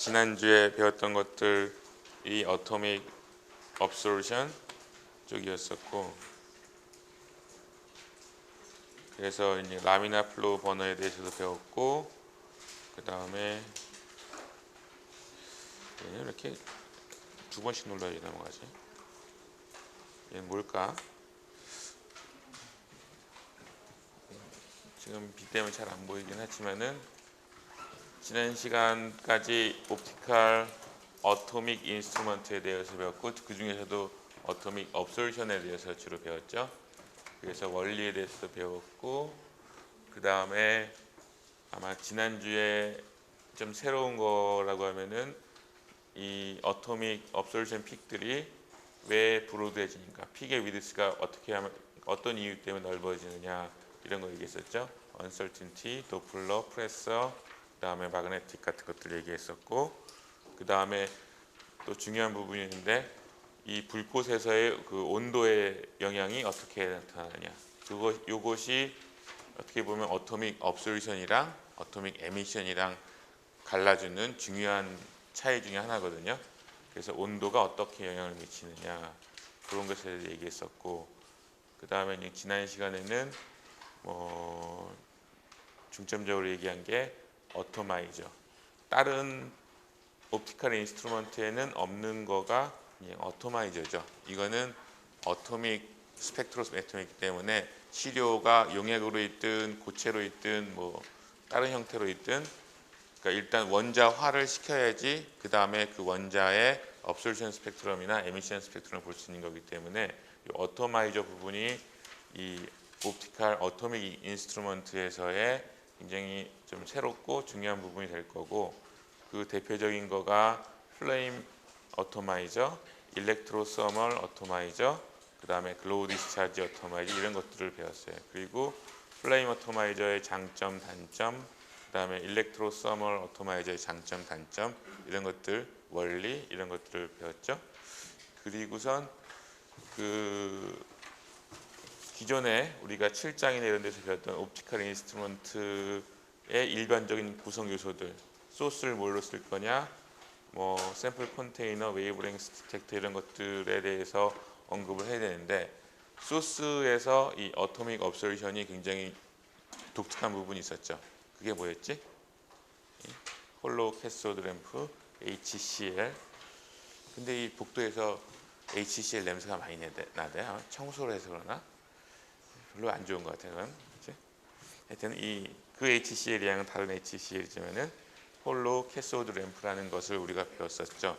지난주에 배웠던 것들이 어토믹 업소르션 쪽이었었고, 그래서 이제 라미나 플로우 버너에 대해서도 배웠고, 그 다음에 얘는 이렇게 두 번씩 눌러야 넘어가지. 얘는 뭘까? 지금 빛 때문에 잘 안 보이긴 하지만은 지난 시간까지 옵티컬 어토믹 인스트루먼트에 대해서 배웠고, 그 중에서도 어토믹 업솔션에 대해서 주로 배웠죠. 그래서 원리에 대해서도 배웠고, 그 다음에 아마 지난주에 좀 새로운 거라고 하면은 이 어토믹 업솔션 픽들이 왜 브로드해지니까, 픽의 위드스가 어떻게 하면 어떤 이유 때문에 넓어지느냐 이런 거 얘기했었죠. 언설틴티, 도플러, 프레서, 그 다음에 마그네틱 같은 것들 얘기했었고, 그 다음에 또 중요한 부분이 있는데 이 불꽃에서의 그 온도의 영향이 어떻게 나타나냐, 요것이 어떻게 보면 어토믹 업솔루션이랑 어토믹 에미션이랑 갈라주는 중요한 차이 중에 하나거든요. 그래서 온도가 어떻게 영향을 미치느냐 그런 것에 대해 얘기했었고, 그 다음에 지난 시간에는 중점적으로 얘기한 게 어토마이저, 다른 옵티컬 인스트루먼트에는 없는 거가 어토마이저죠. 이거는 어토믹 스펙트로메트이기 때문에 시료가 용액으로 있든 고체로 있든 뭐 다른 형태로 있든, 그러니까 일단 원자화를 시켜야지 그 다음에 그 원자의 업솔션 스펙트럼이나 에미션 스펙트럼을 볼 수 있는 거기 때문에 이 어토마이저 부분이 이 옵티컬 어토믹 인스트루먼트에서의 굉장히 좀 새롭고 중요한 부분이 될 거고, 그 대표적인 거가 플레임 어토마이저, 일렉트로 서멀 어토마이저, 그 다음에 글로우 디스차지 어토마이저 이런 것들을 배웠어요. 그리고 플레임 어토마이저의 장점, 단점, 그 다음에 일렉트로 서멀 어토마이저의 장점, 단점 이런 것들, 원리 이런 것들을 배웠죠. 그리고선 그 기존에 우리가 7장이나 이런 데서 배웠던 옵티컬 인스트루먼트의 일반적인 구성 요소들, 소스를 뭘로 쓸 거냐, 뭐 샘플 컨테이너, 웨이브랭스 디텍터 이런 것들에 대해서 언급을 해야 되는데, 소스에서 이 어토믹 업솔루션이 굉장히 독특한 부분이 있었죠. 그게 뭐였지? 홀로우 캐소드 램프, HCl. 근데 이 복도에서 HCl 냄새가 많이 나대. 청소를 해서 그러나? 별로 안 좋은 것 같아요. 그치? 하여튼 그 HCl이랑은 다른 HCl이지만은 홀로우 캐소드 램프라는 것을 우리가 배웠었죠.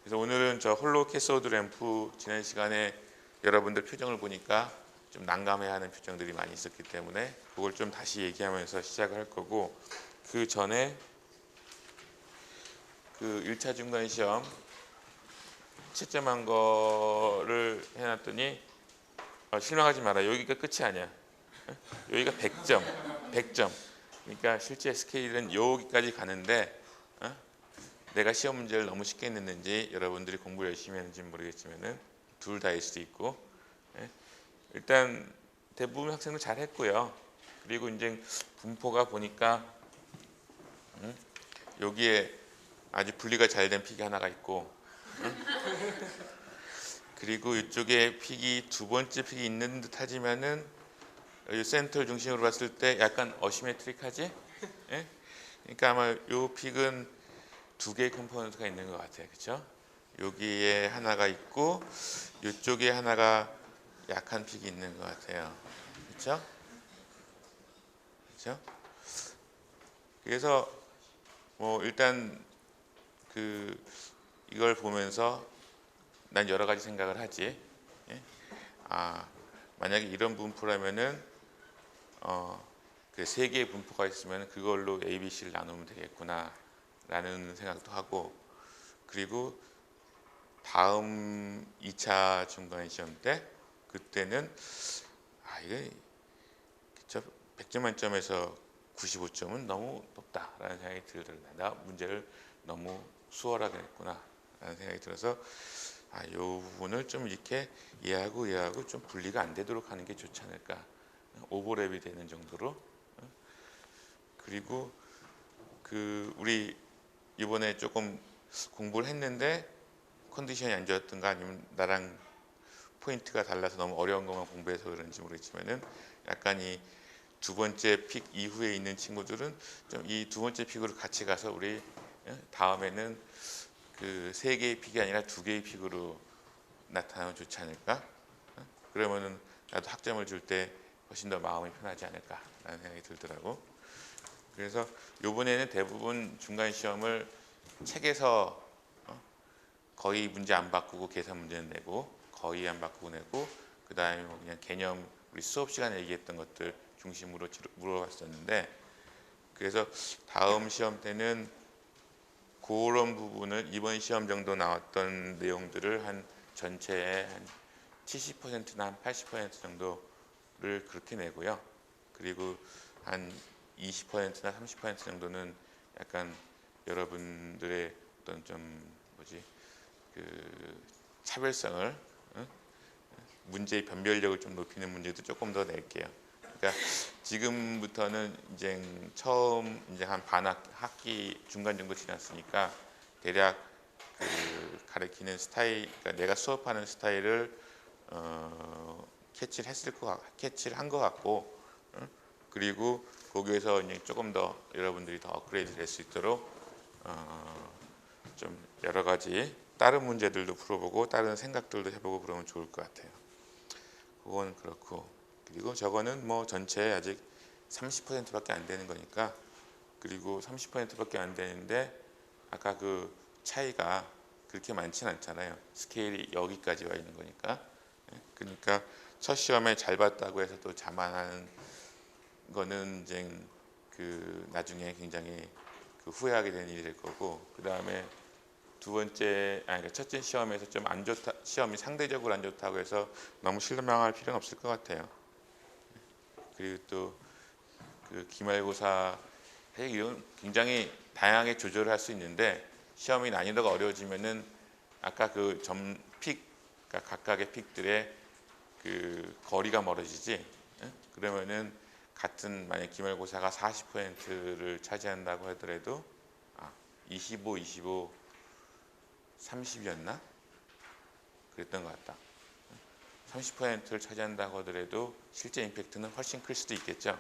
그래서 오늘은 저 홀로우 캐소드 램프, 지난 시간에 여러분들 표정을 보니까 좀 난감해하는 표정들이 많이 있었기 때문에 그걸 좀 다시 얘기하면서 시작을 할 거고, 그 전에 그 1차 중간 시험 채점한 거를 해놨더니 실망하지 마라. 여기가 끝이 아니야. 여기가 100점. 100점. 그러니까 실제 스케일은 여기까지 가는데 내가 시험 문제를 너무 쉽게 냈는지 여러분들이 공부 열심히 했는지 모르겠지만은 둘 다일 수도 있고, 일단 대부분 학생들 잘 했고요. 그리고 이제 분포가 보니까 여기에 아주 분리가 잘 된 픽이 하나가 있고, 그리고 이쪽에 픽이 두 번째 픽이 있는 듯 하지만은 이 센터 중심으로 봤을 때 약간 어시메트릭하지? 예? 그러니까 아마 이 픽은 두 개의 컴포넌트가 있는 것 같아요. 그렇죠? 여기에 하나가 있고 이쪽에 하나가 약한 픽이 있는 것 같아요. 그렇죠? 그렇죠? 그래서 뭐 일단 이걸 보면서 난 여러 가지 생각을 하지. 예? 만약에 이런 분포라면은 그 세 개의 분포가 있으면 그걸로 A, B, C를 나누면 되겠구나 라는 생각도 하고, 그리고 다음 2차 중간 시험 때 그때는 이게 100점 만점에서 95점은 너무 높다라는 생각이 들더라고요. 나 문제를 너무 수월하게 했구나 라는 생각이 들어서 이 부분을 좀 이렇게 얘하고 좀 분리가 안 되도록 하는 게 좋지 않을까, 오버랩이 되는 정도로. 그리고 우리 이번에 조금 공부를 했는데 컨디션이 안 좋았던가 아니면 나랑 포인트가 달라서 너무 어려운 것만 공부해서 그런지 모르겠지만은 약간 이 두 번째 픽 이후에 있는 친구들은 좀 이 두 번째 픽으로 같이 가서 우리 다음에는 그 세 개의 픽이 아니라 두 개의 픽으로 나타나면 좋지 않을까? 그러면은 나도 학점을 줄 때 훨씬 더 마음이 편하지 않을까라는 생각이 들더라고. 그래서 이번에는 대부분 중간 시험을 책에서 거의 문제 안 바꾸고 계산 문제는 내고 거의 안 바꾸고 내고 그 다음에 뭐 그냥 개념 우리 수업 시간에 얘기했던 것들 중심으로 물어봤었는데 그래서 다음 시험 때는 그런 부분을 이번 시험 정도 나왔던 내용들을 한 전체의 한 70%나 한 80% 정도를 그렇게 내고요. 그리고 한 20%나 30% 정도는 약간 여러분들의 어떤 좀 뭐지 그 차별성을 문제의 변별력을 좀 높이는 문제도 조금 더 낼게요. 그러니까 지금부터는 이제 처음 이제 한 학기 중간 정도 지났으니까 대략 그 가르치는 스타일, 그러니까 내가 수업하는 스타일을 캐치를 한 것 같고, 그리고 거기에서 이제 조금 더 여러분들이 더 업그레이드 될 수 있도록 좀 여러 가지 다른 문제들도 풀어보고 다른 생각들도 해보고 그러면 좋을 것 같아요. 그건 그렇고, 그리고 저거는 뭐 전체 아직 30%밖에 안 되는 거니까, 그리고 30%밖에 안 되는데 아까 그 차이가 그렇게 많지는 않잖아요. 스케일이 여기까지 와 있는 거니까. 그러니까 첫 시험에 잘 봤다고 해서 또 자만하는 거는 이제 그 나중에 굉장히 그 후회하게 되는 일이 될 거고, 그 다음에 두 번째, 그러니까 첫째 시험에서 좀 안 좋다, 시험이 상대적으로 안 좋다고 해서 너무 실망할 필요는 없을 것 같아요. 그리고 또 그 기말고사 이건 굉장히 다양하게 조절을 할 수 있는데 시험이 난이도가 어려워지면은 아까 그 픽, 그러니까 각각의 픽들의 그 거리가 멀어지지. 그러면은 같은 만약 기말고사가 40%를 차지한다고 하더라도 25, 25, 30이었나? 그랬던 것 같다. 30%를 차지한다고 하더라도 실제 임팩트는 훨씬 클 수도 있겠죠.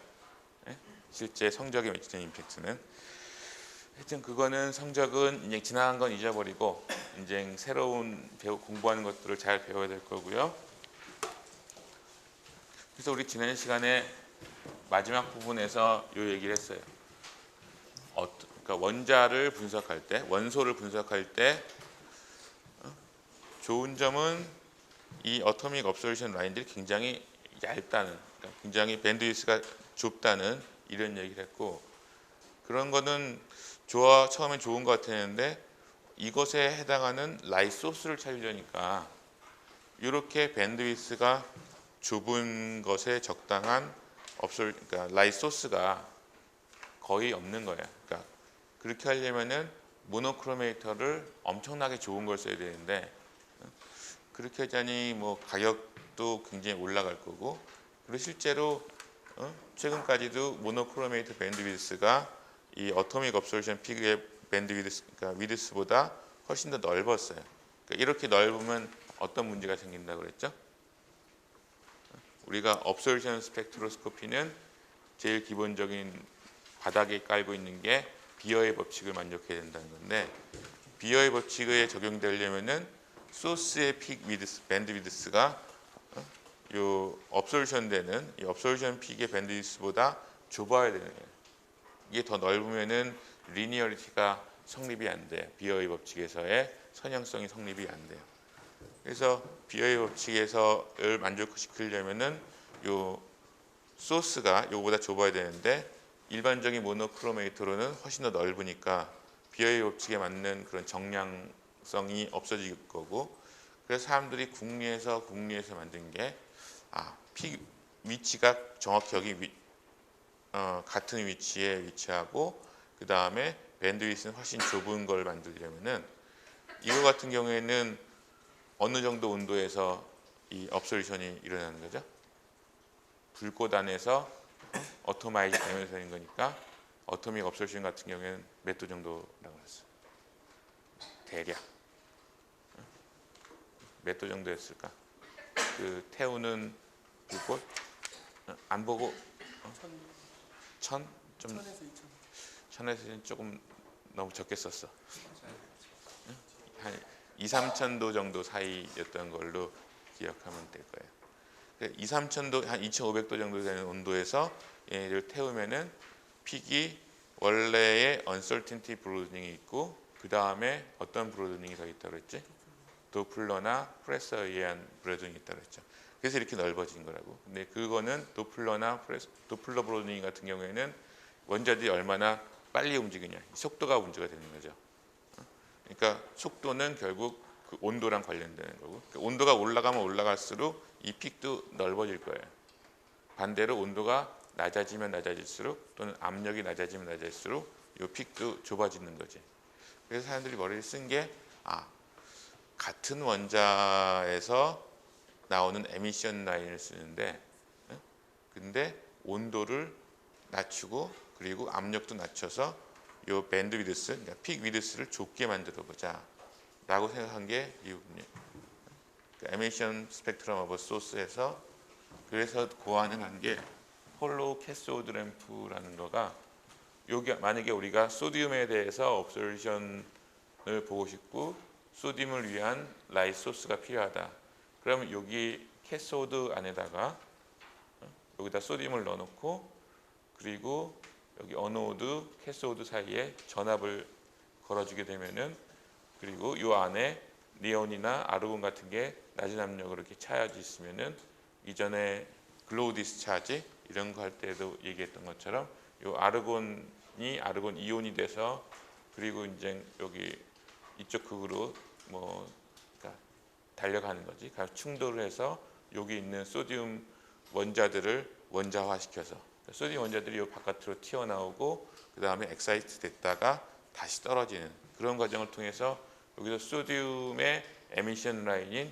실제 성적에 미치는 임팩트는. 하여튼 그거는 성적은 이제 지나간 건 잊어버리고 이제 새로운 공부하는 것들을 잘 배워야 될 거고요. 그래서 우리 지난 시간에 마지막 부분에서 이 얘기를 했어요. 그러니까 원자를 분석할 때, 원소를 분석할 때 좋은 점은 이 어토믹 업소루션 라인들이 굉장히 얇다는, 그러니까 굉장히 밴드위스가 좁다는 이런 얘기를 했고, 그런 거는 처음엔 좋은 것 같았는데 이것에 해당하는 라이트 소스를 찾으려니까 이렇게 밴드위스가 좁은 것에 적당한 그러니까 라이트 소스가 거의 없는 거예요. 그러니까 그렇게 하려면은 모노크로메이터를 엄청나게 좋은 걸 써야 되는데 그렇게 하자니 뭐 가격도 굉장히 올라갈 거고, 그리고 실제로 최근까지도 모노크로메이터 밴드위드스가 이 어토믹 업솔루션 픽의 밴드위드스, 그러니까 위드스보다 훨씬 더 넓었어요. 그러니까 이렇게 넓으면 어떤 문제가 생긴다고 그랬죠? 우리가 업솔루션 스펙트로스코피는 제일 기본적인 바닥에 깔고 있는 게 비어의 법칙을 만족해야 된다는 건데, 비어의 법칙에 적용되려면은 소스의 픽 위드스, 밴드 위드스가 요 업솔루션 되는 이 업솔루션 픽의 밴드 위드스보다 좁아야 되는 거예요. 이게 더 넓으면은 리니어리티가 성립이 안 돼요. 비어의 법칙에서의 선형성이 성립이 안 돼요. 그래서 비어의 법칙에서를 만족시키려면은 요 소스가 요거보다 좁아야 되는데 일반적인 모노크로메이터로는 훨씬 더 넓으니까 비어의 법칙에 맞는 그런 정량성이 없어질 거고, 그래서 사람들이 국리에서 만든 게 픽 위치가 정확히 여기 같은 위치에 위치하고 그 다음에 밴드위스는 훨씬 좁은 걸 만들려면은 이거 같은 경우에는 어느 정도 온도에서 이 업솔루션이 일어나는 거죠? 불꽃 안에서 어토마이즈 되면서 하는 거니까 어토믹 업솔루션 같은 경우에는 몇 도 정도라고 했어요? 대략 몇 도 정도 였을까? 그 태우는 불꽃 안 보고 천? 좀 1000에서 2000. 천에서 조금 너무 적게 썼어. 한 2, 3천도 정도 사이였던 걸로 기억하면 될 거예요. 2, 3천도 한 2,500도 정도 되는 온도에서 얘를 태우면은 픽이 원래의 uncertainty broadening이 있고 그 다음에 어떤 브로드닝이 더 있다고 그랬지? 도플러나 프레서에 의한 브로드닝이 있다고 그랬죠. 그래서 이렇게 넓어진 거라고. 근데 그거는 도플러 브로드닝 같은 경우에는 원자들이 얼마나 빨리 움직이냐, 속도가 문제가 되는 거죠. 그러니까 속도는 결국 그 온도랑 관련되는 거고, 온도가 올라가면 올라갈수록 이 픽도 넓어질 거예요. 반대로 온도가 낮아지면 낮아질수록 또는 압력이 낮아지면 낮아질수록 이 픽도 좁아지는 거지. 그래서 사람들이 머리를 쓴 게 같은 원자에서 나오는 에미션 라인을 쓰는데 근데 온도를 낮추고 그리고 압력도 낮춰서 이 밴드 위드스, 그러니까 픽 위드스를 좁게 만들어 보자 라고 생각한 게 이 부분이에요. 에미션 스펙트럼 오브 소스에서 그래서 고안을 한 게 홀로우 캐소드 램프라는 거가 여기 만약에 우리가 소디움에 대해서 옵저베이션을 보고 싶고 소디움을 위한 라이트 소스가 필요하다. 그러면 여기 캐소드 안에다가 여기다 소디움을 넣어놓고 그리고 여기 어노드, 캐소드 사이에 전압을 걸어주게 되면은 그리고 이 안에 니온이나 아르곤 같은 게 낮은 압력으로 이렇게 차야지 있으면은 이전에 글로우 디스차지 이런 거 할 때도 얘기했던 것처럼 이 아르곤이 아르곤 이온이 돼서 그리고 이제 여기 이쪽 극으로 그러니까 달려가는 거지. 그러니까 충돌을 해서 여기 있는 소디움 원자들을 원자화시켜서 소디움 원자들이 이 바깥으로 튀어나오고 그 다음에 엑사이트 됐다가 다시 떨어지는 그런 과정을 통해서 여기서 소디움의 에미션 라인인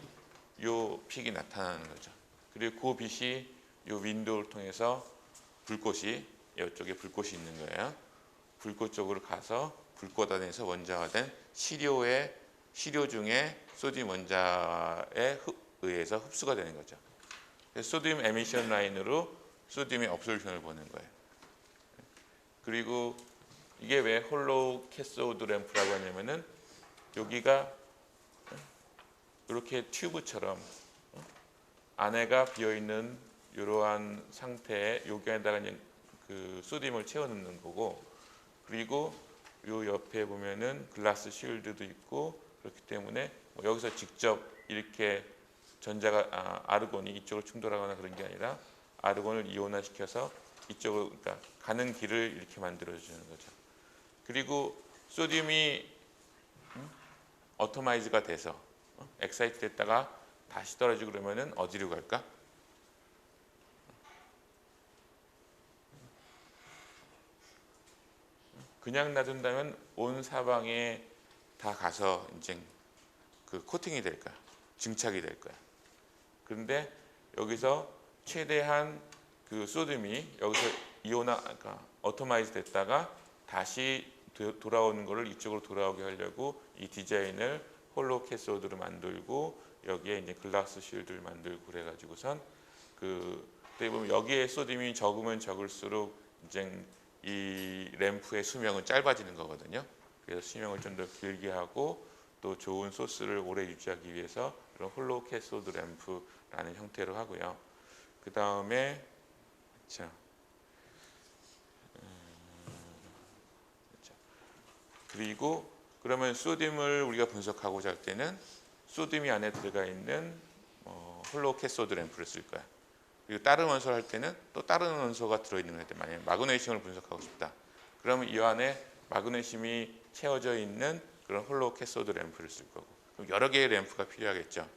이 픽이 나타나는 거죠. 그리고 그 빛이 이 윈도우를 통해서 불꽃이 이쪽에 불꽃이 있는 거예요. 불꽃 쪽으로 가서 불꽃 안에서 원자화된 시료 중에 소디움 원자에 의해서 흡수가 되는 거죠. 그래서 소디움 에미션 라인으로 소디움의 업솔션을 보는 거예요. 그리고 이게 왜 홀로우 캐소드 램프라고 하냐면은 여기가 이렇게 튜브처럼 안에가 비어 있는 이러한 상태에 여기 안에다가 그 소디움을 채워 넣는 거고 그리고 요 옆에 보면은 글라스 쉴드도 있고 그렇기 때문에 여기서 직접 이렇게 전자가 아르곤이 이쪽으로 충돌하거나 그런 게 아니라 아르곤을 이온화시켜서 이쪽으로 그러니까 가는 길을 이렇게 만들어 주는 거죠. 그리고 소디움이 어토마이즈가 돼서 엑사이트 됐다가 다시 떨어지고 그러면은 어디로 갈까? 그냥 놔둔다면 온 사방에 다 가서 이제 그 코팅이 될 거야. 증착이 될 거야. 그런데 여기서 최대한 그 소듐이 여기서 그러니까 어토마이즈 됐다가 다시 돌아오는 거를 이쪽으로 돌아오게 하려고 이 디자인을 홀로우 캐소드로 만들고 여기에 이제 글라스 쉴드를 만들고 그래가지고선 어떻게 보면 여기에 소듐이 적으면 적을수록 이제 이 램프의 수명은 짧아지는 거거든요. 그래서 수명을 좀 더 길게 하고 또 좋은 소스를 오래 유지하기 위해서 이런 홀로우 캐소드 램프라는 형태로 하고요. 그 다음에 그리고 그러면 소듐을 우리가 분석하고자 할 때는 소듐이 안에 들어가 있는 홀로우 캐소드 램프를 쓸 거야. 그리고 다른 원소를 할 때는 또 다른 원소가 들어있는 거일 때 만약에 마그네슘을 분석하고 싶다. 그러면 이 안에 마그네슘이 채워져 있는 그런 홀로우 캐소드 램프를 쓸 거고 그럼 여러 개의 램프가 필요하겠죠.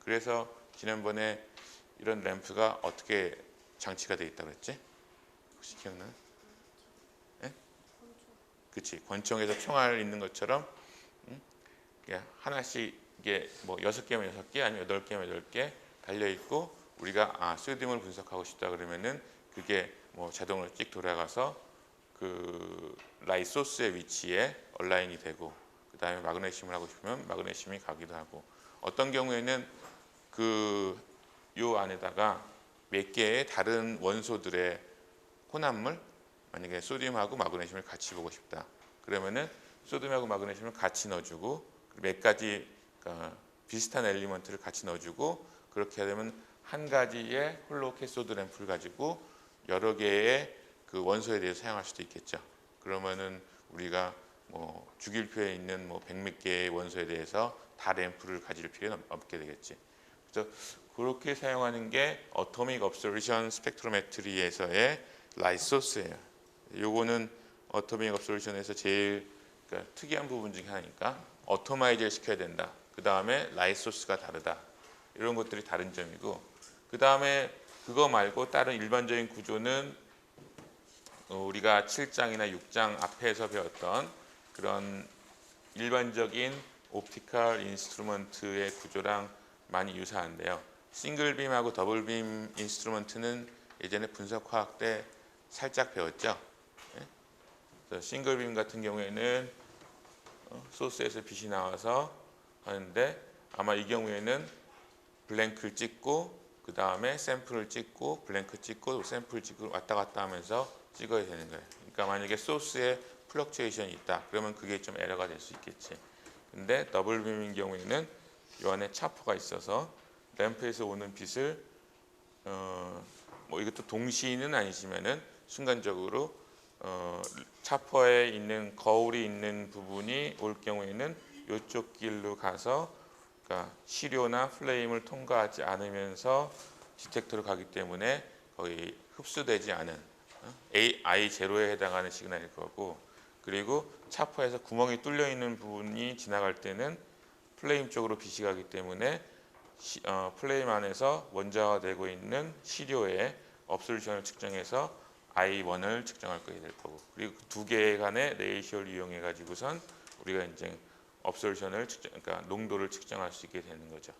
그래서 지난번에 이런 램프가 어떻게 장치가 되어 있다고 했지? 혹시 기억나요? 네? 그치 권총에서 총알 있는 것처럼 하나씩 이게 뭐 6개면 6개 아니면 8개면 8개 달려 있고 우리가 소듐을 분석하고 싶다 그러면은 그게 뭐 자동으로 찍 돌아가서 그 라이트 소스의 위치에 얼라인이 되고 그 그다음에 마그네슘을 하고 싶으면 마그네슘이 가기도 하고, 어떤 경우에는 그 요 안에다가 몇 개의 다른 원소들의 혼합물, 만약에 소듐하고 마그네슘을 같이 보고 싶다 그러면은 소듐하고 마그네슘을 같이 넣어주고, 몇 가지 비슷한 엘리먼트를 같이 넣어주고, 그렇게 되면 한 가지의 홀로 캐소드 램프를 가지고 여러 개의 그 원소에 대해서 사용할 수도 있겠죠. 그러면은 우리가 뭐 주기율표에 있는 뭐 100몇 개의 원소에 대해서 다 램프를 가질 필요는 없게 되겠지. 그래서 그렇게 사용하는 게 어토믹 observation 스펙트로메트리에서의 라이트 소스예요. 요거는 어토믹 observation에서 제일 특이한 부분 중에 하나니까 어토마이즈를 시켜야 된다. 그 다음에 라이트 소스가 다르다. 이런 것들이 다른 점이고, 그 다음에 그거 말고 다른 일반적인 구조는 우리가 7장이나 6장 앞에서 배웠던 그런 일반적인 옵티컬 인스트루먼트의 구조랑 많이 유사한데요. 싱글빔하고 더블빔 인스트루먼트는 예전에 분석화학 때 살짝 배웠죠. 네? 싱글빔 같은 경우에는 소스에서 빛이 나와서 하는데, 아마 이 경우에는 블랭크를 찍고 그 다음에 샘플을 찍고 블랭크 찍고 샘플 찍고 왔다 갔다 하면서 찍어야 되는 거예요. 그러니까 만약에 소스에 플럭츄에이션이 있다 그러면 그게 좀 에러가 될 수 있겠지. 근데 더블빔인 경우에는 이 안에 차퍼가 있어서 램프에서 오는 빛을 뭐 이것도 동시는 아니지만은 순간적으로 차퍼에 있는 거울이 있는 부분이 올 경우에는 이쪽 길로 가서, 그러니까 시료나 플레임을 통과하지 않으면서 디텍터로 가기 때문에 거의 흡수되지 않은 I0에 해당하는 시그널일 거고, 그리고 차퍼에서 구멍이 뚫려 있는 부분이 지나갈 때는 플레임 쪽으로 빛이 가기 때문에 플레임 안에서 원자화되고 있는 시료의 업솔루션을 측정해서 I1을 측정할 거게 될 거고, 그리고 두 개 간의 레이쇼를 이용해 가지고선 우리가 이제 업솔루션을 그러니까 농도를 측정할 수 있게 되는 거죠.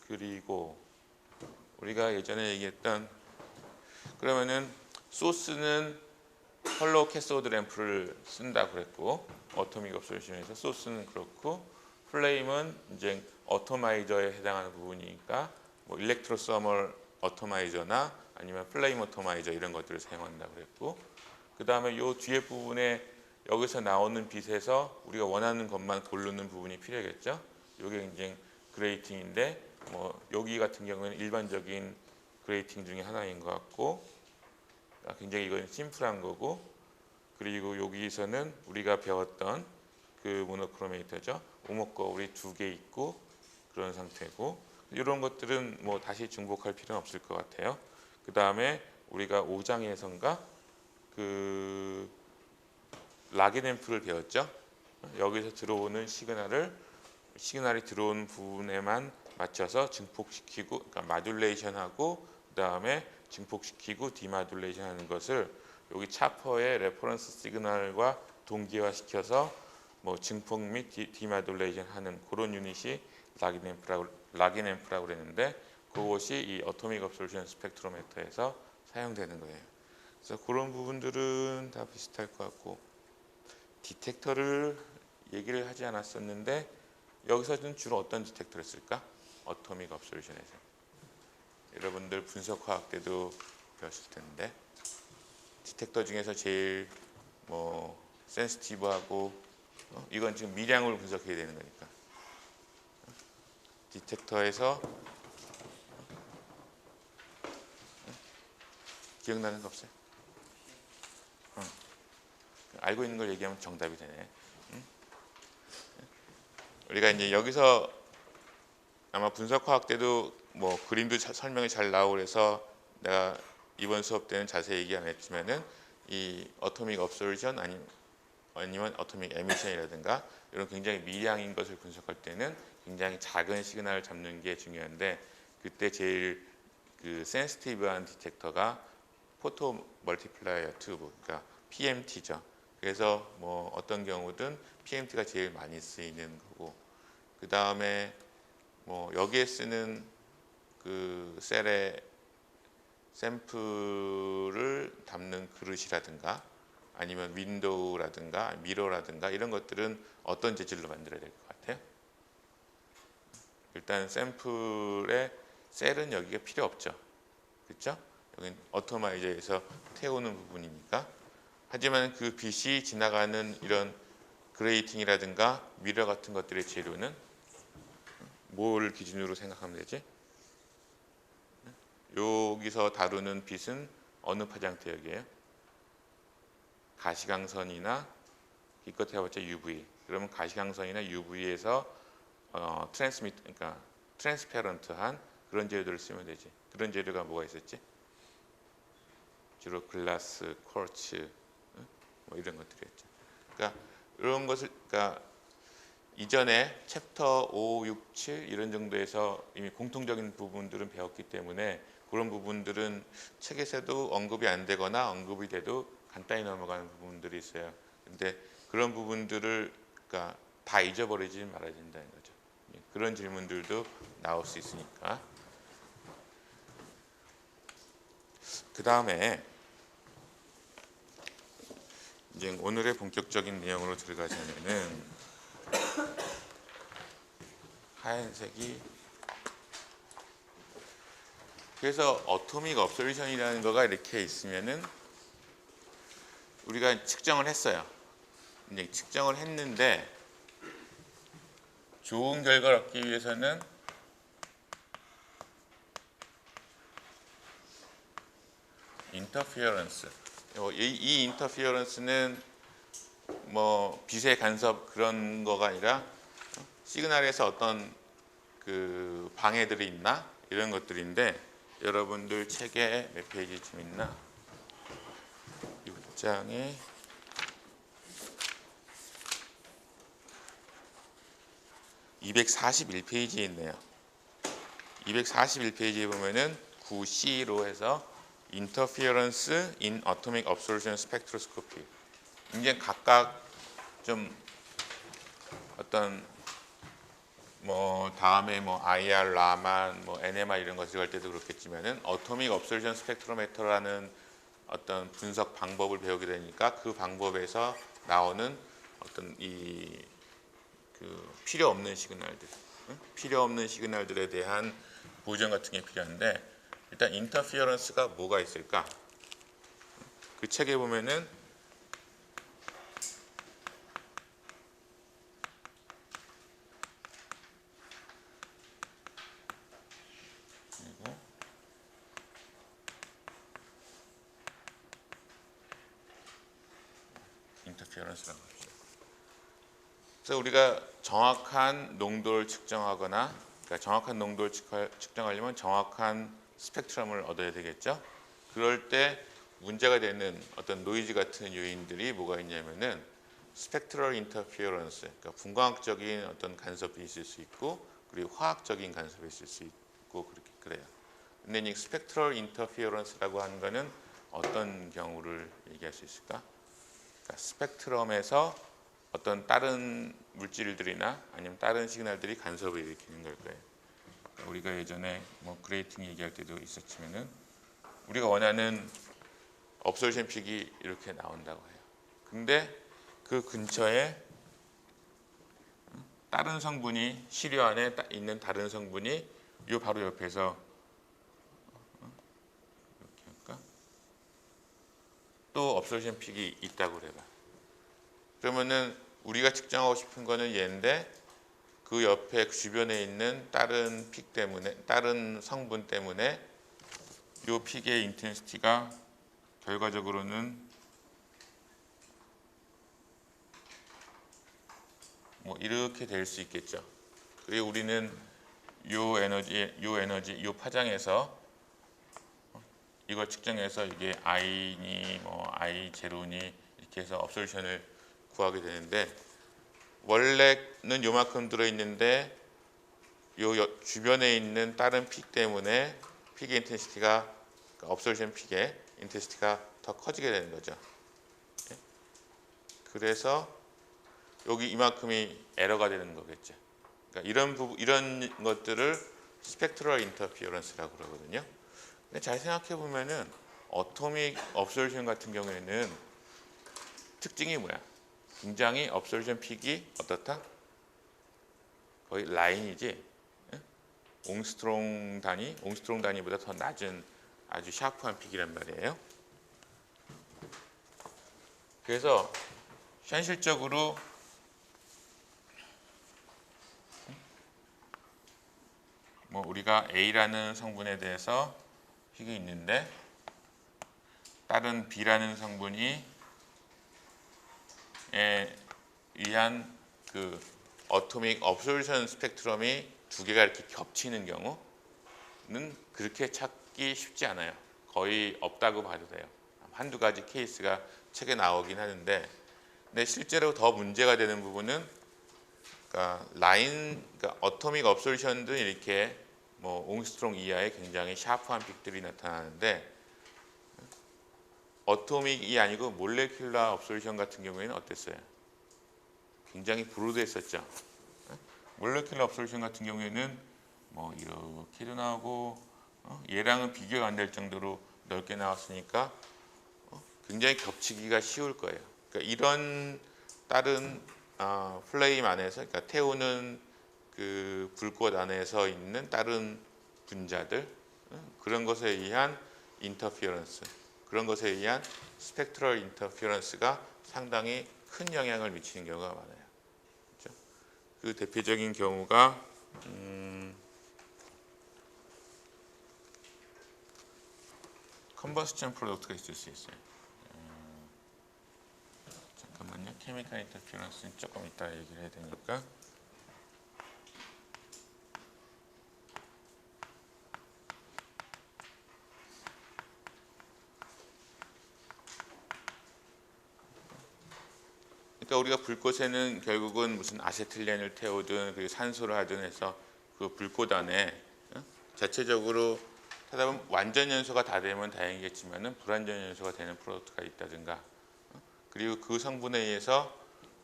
그리고 우리가 예전에 얘기했던, 그러면은 소스는 hollow cathode 램프를 쓴다 그랬고, 어토믹 업솔루션에서 소스는 그렇고, 플레임은 이제 어토마이저에 해당하는 부분이니까 뭐 일렉트로 서멀 어토마이저나 아니면 플레임 어토마이저 이런 것들을 사용한다 그랬고, 그 다음에 요 뒤에 부분에 여기서 나오는 빛에서 우리가 원하는 것만 고르는 부분이 필요하겠죠. 이게 이제 그레이팅인데, 뭐 여기 같은 경우는 일반적인 그레이팅 중에 하나인 것 같고, 굉장히 이건 심플한 거고, 그리고 여기서는 우리가 배웠던 그 모노크로메이터죠. 오목 거울이 2개 있고 그런 상태고, 이런 것들은 뭐 다시 중복할 필요는 없을 것 같아요. 그 다음에 우리가 5장에선가 그 락인 앰프를 배웠죠. 여기서 들어오는 시그널이 들어오는 부분에만 맞춰서 증폭시키고, 그러니까 마듈레이션하고 그 다음에 증폭시키고 디마듈레이션 하는 것을 여기 차퍼의 레퍼런스 시그널과 동기화시켜서 뭐 증폭 및 디마듈레이션 하는 그런 유닛이 락인 앰프라고 그랬는데, 그것이 이 어토믹 업솔루션 스펙트로메터에서 사용되는 거예요. 그래서 그런 부분들은 다 비슷할 것 같고, 디텍터를 얘기를 하지 않았었는데 여기서는 주로 어떤 디텍터를 쓸까? 어토믹 업솔루션에서 여러분들 분석화학 때도 배웠을 텐데, 디텍터 중에서 제일 뭐 센시티브하고 이건 지금 미량으로 분석해야 되는 거니까, 디텍터에서 기억나는 거 없어요? 알고 있는 걸 얘기하면 정답이 되네. 우리가 이제 여기서 아마 분석화학 때도 뭐 그림도 설명이 잘 나오고 그래서 내가 이번 수업 때는 자세히 얘기 안 했지만은 이 어토믹 업솔루션 아니면 어토믹 에미션이라든가 이런 굉장히 미량인 것을 분석할 때는 굉장히 작은 시그널을 잡는 게 중요한데, 그때 제일 그 센시티브한 디텍터가 포토 멀티플라이어 튜브, 그러니까 PMT죠. 그래서 뭐 어떤 경우든 PMT가 제일 많이 쓰이는 거고, 그 다음에 뭐 여기에 쓰는 그 셀의 샘플을 담는 그릇이라든가 아니면 윈도우라든가 미러라든가 이런 것들은 어떤 재질로 만들어야 될 것 같아요? 일단 샘플의 셀은 여기가 필요 없죠. 그렇죠? 여기는 어토마이저에서 태우는 부분이니까. 하지만 그 빛이 지나가는 이런 그레이팅이라든가 미러 같은 것들의 재료는 뭘 기준으로 생각하면 되지? 여기서 다루는 빛은 어느 파장태역이에요? 가시광선이나 기껏 해봤자 UV. 그러면 가시광선이나 UV에서 그러니까 트랜스페런트한 그런 재료들을 쓰면 되지. 그런 재료가 뭐가 있었지? 주로 글라스, 쿼츠, 뭐 이런 것들이었죠. 그러니까 이런 것을, 그러니까 이전에 챕터 5, 6, 7 이런 정도에서 이미 공통적인 부분들은 배웠기 때문에 그런 부분들은 책에서도 언급이 안 되거나 언급이 돼도 간단히 넘어가는 부분들이 있어요. 근데 그런 부분들을 그러니까 다 잊어버리지 말아야 된다는 거죠. 그런 질문들도 나올 수 있으니까. 그 다음에 이제 오늘의 본격적인 내용으로 들어가자면은 하얀색이 그래서 어토믹 업솔루션이라는 거가 이렇게 있으면은 우리가 측정을 했어요. 이제 측정을 했는데 좋은 결과를 얻기 위해서는 인터피어런스. 이 인터피어런스는 뭐 빛의 간섭 그런 거가 아니라 시그널에서 어떤 그 방해들이 있나 이런 것들인데 여러분들 책에 몇 페이지쯤 있나? 6장에 241페이지에 있네요. 241페이지에 보면은 9C로 해서 Interference in Atomic Absorption Spectroscopy. 이제 각각 좀 어떤 뭐 다음에 뭐 IR, 라만, 뭐 NMR 이런 거 들어갈 때도 그렇겠지만은 Atomic Absorption Spectrometer라는 어떤 분석 방법을 배우게 되니까 그 방법에서 나오는 어떤 이 그 필요 없는 시그널들, 필요 없는 시그널들에 대한 보정 같은 게 필요한데 일단 인터피어런스가 뭐가 있을까? 그 책에 보면은 그리고 인터피어런스라고 합니다. 그래서 우리가 정확한 농도를 측정하거나 그러니까 정확한 농도를 측정하려면 정확한 스펙트럼을 얻어야 되겠죠. 그럴 때 문제가 되는 어떤 노이즈 같은 요인들이 뭐가 있냐면은 스펙트럴 인터피어런스, 그러니까 분광학적인 어떤 간섭이 있을 수 있고 그리고 화학적인 간섭이 있을 수 있고 그렇게 그래요. 근데 이 스펙트럴 인터피어런스라고 하는 거는 어떤 경우를 얘기할 수 있을까? 그러니까 스펙트럼에서 어떤 다른 물질들이나 아니면 다른 시그널들이 간섭을 일으키는 걸 거예요. 그러니까 우리가 예전에 뭐 그레이팅 얘기할 때도 있었지만은 우리가 원하는 업솔션 픽이 이렇게 나온다고 해요. 근데 그 근처에 다른 성분이 시료 안에 있는 다른 성분이 요 바로 옆에서 이렇게 할까? 또 업솔션 픽이 있다고 그래봐. 그러면은 우리가 측정하고 싶은 거는 얘인데 그 옆에 주변에 있는 다른 픽 때문에 다른 성분 때문에 이 픽의 인텐시티가 결과적으로는 뭐 이렇게 될 수 있겠죠. 그리고 우리는 요 파장에서 이걸 측정해서 이게 I니 뭐 I 제로니 이렇게 해서 업솔션을 구하게 되는데 원래는 요만큼 들어있는데 요 주변에 있는 다른 픽 때문에 픽의 인텐시티가 업솔션 픽의 인텐시티가 더 커지게 되는 거죠. 그래서 여기 이만큼이 에러가 되는 거겠죠. 그러니까 이런 것들을 스펙트럴 인터피어런스라고 그러거든요. 근데 잘 생각해 보면은 어토믹 업솔션 같은 경우에는 특징이 뭐야? 굉장히 업솔루션 픽이 어떻다? 거의 라인이지. 응? 옹스트롱 단위보다 더 낮은 아주 샤프한 픽이란 말이에요. 그래서 현실적으로 뭐 우리가 A라는 성분에 대해서 픽이 있는데 다른 B라는 성분이 에 의한 그 어토믹 업솔루션 스펙트럼이 두 개가 이렇게 겹치는 경우는 그렇게 찾기 쉽지 않아요. 거의 없다고 봐도 돼요. 한두 가지 케이스가 책에 나오긴 하는데, 근데 실제로 더 문제가 되는 부분은 그러니까 어토믹 업솔루션도 이렇게 뭐 옹스트롱 이하의 굉장히 샤프한 픽들이 나타나는데, 어토믹이 아니고 몰레큘러 업솔루션 같은 경우에는 어땠어요? 굉장히 브로드했었죠. 몰레큘러 업솔루션 같은 경우에는 뭐 이렇게도 나오고 얘랑은 비교가 안 될 정도로 넓게 나왔으니까 굉장히 겹치기가 쉬울 거예요. 그러니까 이런 다른 플레임 안에서, 그러니까 태우는 그 불꽃 안에서 있는 다른 분자들, 그런 것에 의한 인터피어런스, 그런 것에 의한 스펙트럴 인터피어런스가 상당히 큰 영향을 미치는 경우가 많아요. 그렇죠? 그 대표적인 경우가 컨버스천 프로덕트가 있을 수 있어요. 잠깐만요. 케미컬 인터피어런스는 조금 이따 얘기를 해야 되니까. 그러니까 우리가 불꽃에는 결국은 무슨 아세틸렌을 태우든 그리고 산소를 하든 해서 그 불꽃 안에 자체적으로 하다 보면 완전 연소가 다 되면 다행이겠지만은 불완전 연소가 되는 프로덕트가 있다든가, 그리고 그 성분에 의해서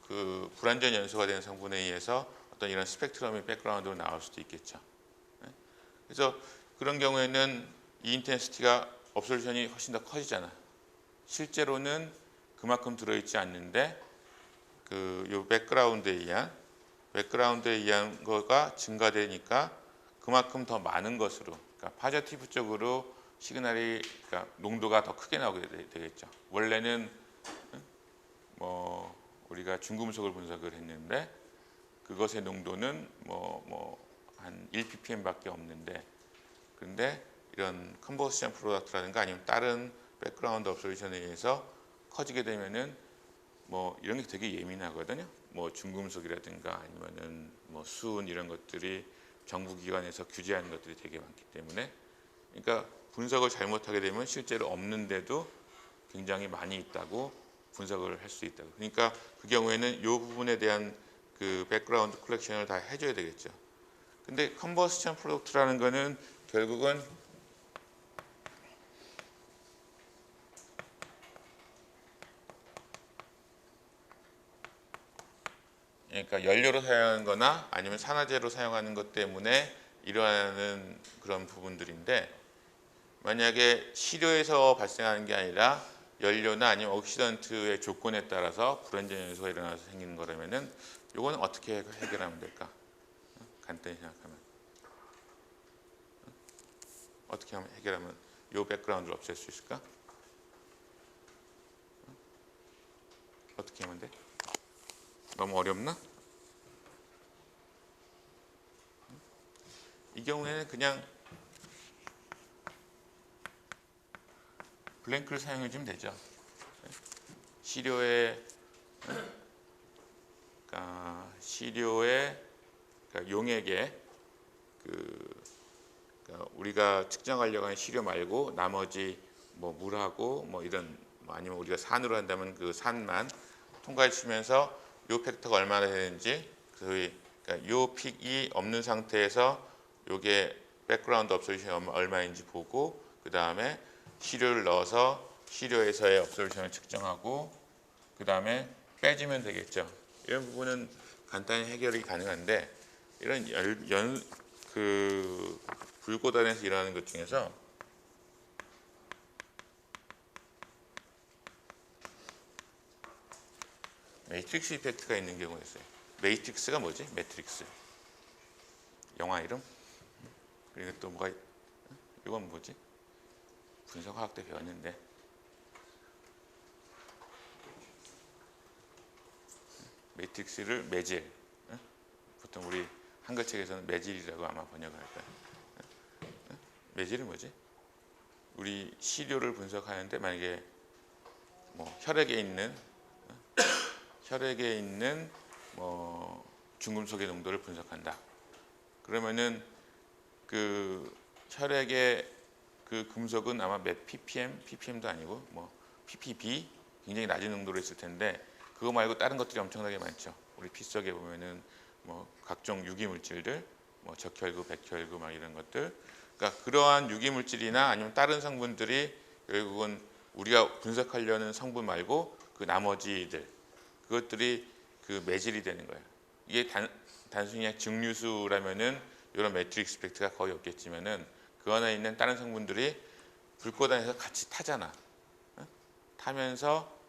그 불완전 연소가 되는 성분에 의해서 어떤 이런 스펙트럼이 백그라운드로 나올 수도 있겠죠. 그래서 그런 경우에는 이 인텐시티가 업솔루션이 훨씬 더 커지잖아. 실제로는 그만큼 들어있지 않는데 요 백그라운드에 의한 거가 증가되니까 그만큼 더 많은 것으로, 그러니까 파저티브 쪽으로 시그널이, 그러니까 농도가 더 크게 나오게 되겠죠. 원래는 뭐 우리가 중금속을 분석을 했는데 그것의 농도는 한 1ppm밖에 없는데, 그런데 이런 컨버스션 프로덕트라든가 아니면 다른 백그라운드 업솔루션에 의해서 커지게 되면은 뭐 이런 게 되게 예민하거든요. 뭐 중금속이라든가 아니면은 뭐 수은 이런 것들이 정부기관에서 규제하는 것들이 되게 많기 때문에, 그러니까 분석을 잘못하게 되면 실제로 없는데도 굉장히 많이 있다고 분석을 할 수 있다고. 그러니까 그 경우에는 이 부분에 대한 그 백그라운드 컬렉션을 다 해줘야 되겠죠. 근데 컨버스천 프로덕트라는 거는 결국은 그러니까 연료로 사용하는 거나 아니면 산화제로 사용하는 것 때문에 일어나는 그런 부분들인데, 만약에 시료에서 발생하는 게 아니라 연료나 아니면 옥시던트의 조건에 따라서 불완전 연소가 일어나서 생기는 거라면은 이거는 어떻게 해결하면 될까? 간단히 생각하면 어떻게 하면 해결하면 이 백그라운드를 없앨 수 있을까? 어떻게 하면 돼? 너무 어렵나? 이 경우에는 그냥 블랭크를 사용해 주면 되죠. 시료의 그러니까 용액에 그러니까 우리가 측정하려고 하는 시료 말고 나머지 뭐 물하고 뭐 이런 아니면 우리가 산으로 한다면 그 산만 통과해 주면서 요 팩터가 얼마나 되는지, 그러니까 요 픽이 없는 상태에서 요게 백그라운드 업솔루션이 얼마인지 보고, 그 다음에 시료를 넣어서 시료에서의 업솔루션을 측정하고 그 다음에 빼주면 되겠죠. 이런 부분은 간단히 해결이 가능한데, 이런 불꽃 안에서 일어나는 것 중에서 매트릭스 이펙트가 있는 경우가 있어요. 매트릭스가 뭐지? 매트릭스. 영화 이름? 그리고 또 뭐가 이건 뭐지? 분석화학 때 배웠는데 매트릭스를 매질. 보통 우리 한글책에서는 매질이라고 아마 번역을 할 거예요. 매질은 뭐지? 우리 시료를 분석하는데 만약에 뭐 혈액에 있는 뭐 중금속의 농도를 분석한다. 그러면은 그 혈액의 그 금속은 아마 몇 ppm도 아니고 뭐 ppb 굉장히 낮은 농도로 있을 텐데 그거 말고 다른 것들이 엄청나게 많죠. 우리 피 속에 보면은 뭐 각종 유기 물질들, 뭐 적혈구, 백혈구 막 이런 것들. 그러니까 그러한 유기 물질이나 아니면 다른 성분들이 결국은 우리가 분석하려는 성분 말고 그 나머지들 그것들이 그 매질이 되는 거예요. 이게 단순히 증류수라면은 이런 매트릭스 이펙트가 거의 없겠지만은 그 안에 있는 다른 성분들이 불꽃 안에서 같이 타잖아. 타면서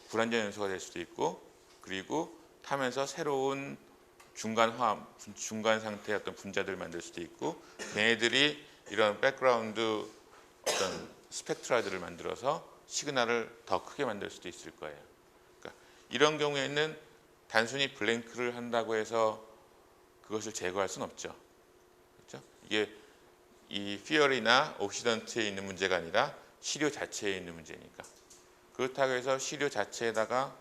불완전 연소가 될 수도 있고, 그리고 타면서 새로운 중간 상태의 어떤 분자들을 만들 수도 있고, 걔네들이 이런 백그라운드 어떤 스펙트라들을 만들어서 시그널을 더 크게 만들 수도 있을 거예요. 그러니까 이런 경우에는 단순히 블랭크를 한다고 해서 그것을 제거할 수는 없죠. 그렇죠? 이게 이 피어리나 옥시던트에 있는 문제가 아니라 시료 자체에 있는 문제니까. 그렇다고 해서 시료 자체에다가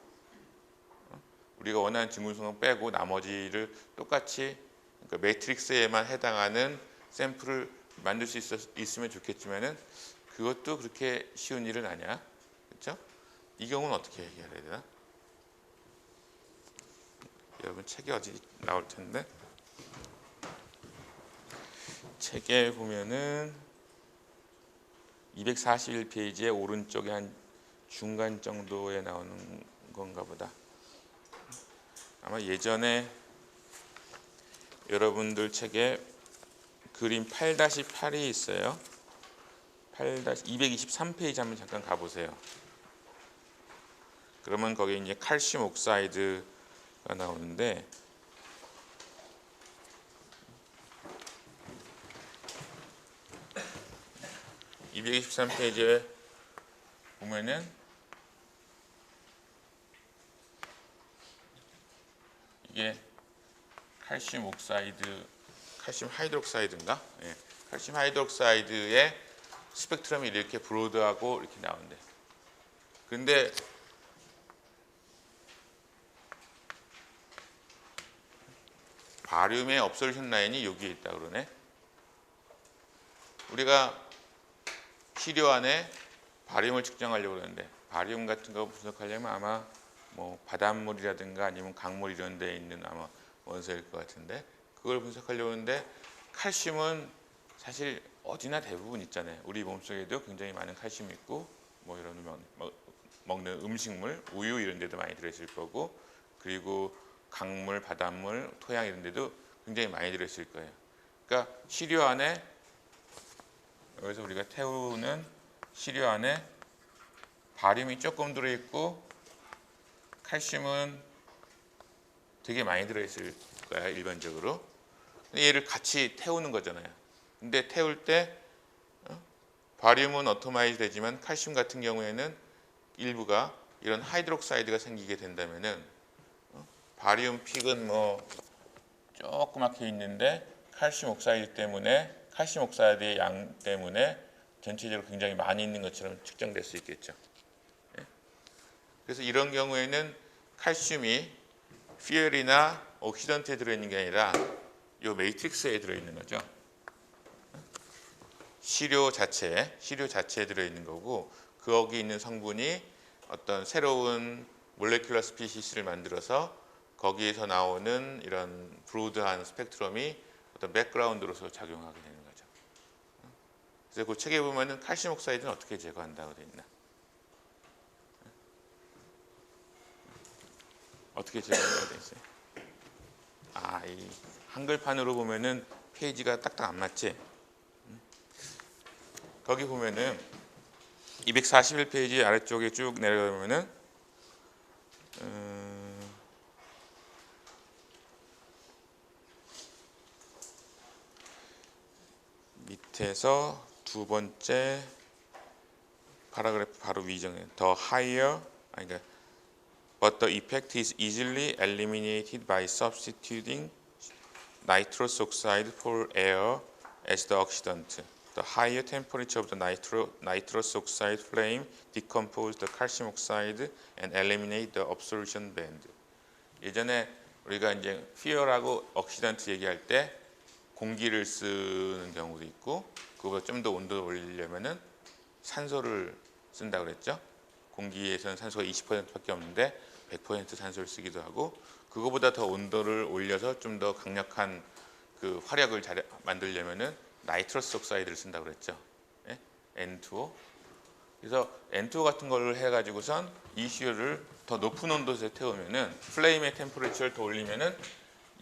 우리가 원하는 증후성을 빼고 나머지를 똑같이 그러니까 매트릭스에만 해당하는 샘플을 만들 수 있으면 좋겠지만은 그것도 그렇게 쉬운 일은 아니야. 그렇죠? 이 경우는 어떻게 해결해야 되나? 여러분 책이 어디 나올 텐데 책에 보면은 241페이지의 오른쪽에 한 중간 정도에 나오는 건가 보다. 아마 예전에 여러분들 책에 그림 8-8이 있어요. 223페이지 한번 잠깐 가보세요. 그러면 거기에 이제 칼슘 옥사이드가 나오는데 (223페이지에) 보면은 이게 칼슘 옥사이드, 칼슘 하이드록사이드인가? 예, 칼슘 하이드록사이드의 스펙트럼이 이렇게 브로드하고 이렇게 나온대. 근데 바륨의 업솔루션 라인이 여기에 있다 그러네. 우리가 시료 안에 바륨을 측정하려고 그러는데 바륨 같은 거 분석하려면 아마 뭐 바닷물이라든가 아니면 강물 이런 데 있는 아마 원소일 것 같은데 그걸 분석하려고 하는데 칼슘은 사실 어디나 대부분 있잖아요. 우리 몸속에도 굉장히 많은 칼슘이 있고 뭐 이런 먹는 음식물, 우유 이런 데도 많이 들어있을 거고 그리고 강물, 바닷물, 토양 이런 데도 굉장히 많이 들어있을 거예요. 그러니까 시료 안에 여기서 우리가 태우는 시료 안에 바륨이 조금 들어있고 칼슘은 되게 많이 들어있을 거야 일반적으로. 근데 얘를 같이 태우는 거잖아요. 근데 태울 때 바륨은 오토마이즈 되지만 칼슘 같은 경우에는 일부가 이런 하이드록사이드가 생기게 된다면은 바륨 픽은 뭐 조그맣게 있는데 칼슘 옥사이드 때문에 칼슘 옥사이드의 양 때문에 전체적으로 굉장히 많이 있는 것처럼 측정될 수 있겠죠. 그래서 이런 경우에는 칼슘이 피얼이나 옥시던트에 들어있는 게 아니라 이 매트릭스에 들어있는 거죠. 시료 자체에 들어있는 거고 거기 있는 성분이 어떤 새로운 몰레큘러 스피시스를 만들어서 거기에서 나오는 이런 브로드한 스펙트럼이 어떤 백그라운드로서 작용하게 되는 거죠. 그래서 그 책에 보면은 칼슘 옥사이드는 어떻게 제거한다고 되어 있나? 어떻게 제거해야 되지? 아, 이 한글판으로 보면은 페이지가 딱딱 안 맞지? 거기 보면은 241페이지 아래쪽에 쭉 내려가면은 해서 두 번째 파라그래프 바로 위정해. The higher, 그러니까 but the effect is easily eliminated by substituting nitrous oxide for air as the oxidant. The higher temperature of the nitrous oxide flame decompose the calcium oxide and eliminate the absorption band. 예전에 우리가 이제 fuel하고 oxidant 얘기할 때 공기를 쓰는 경우도 있고, 그거보다 좀 더 온도를 올리려면은 산소를 쓴다 그랬죠. 공기에서는 산소가 20%밖에 없는데 100% 산소를 쓰기도 하고, 그거보다 더 온도를 올려서 좀 더 강력한 그 화력을 만들려면은 나이트러스 옥사이드를 쓴다 그랬죠. 예? N2O. 그래서 N2O 같은 걸 해가지고선 이 수율을 더 높은 온도에서 태우면은 플레임의 템퍼레처를 더 올리면은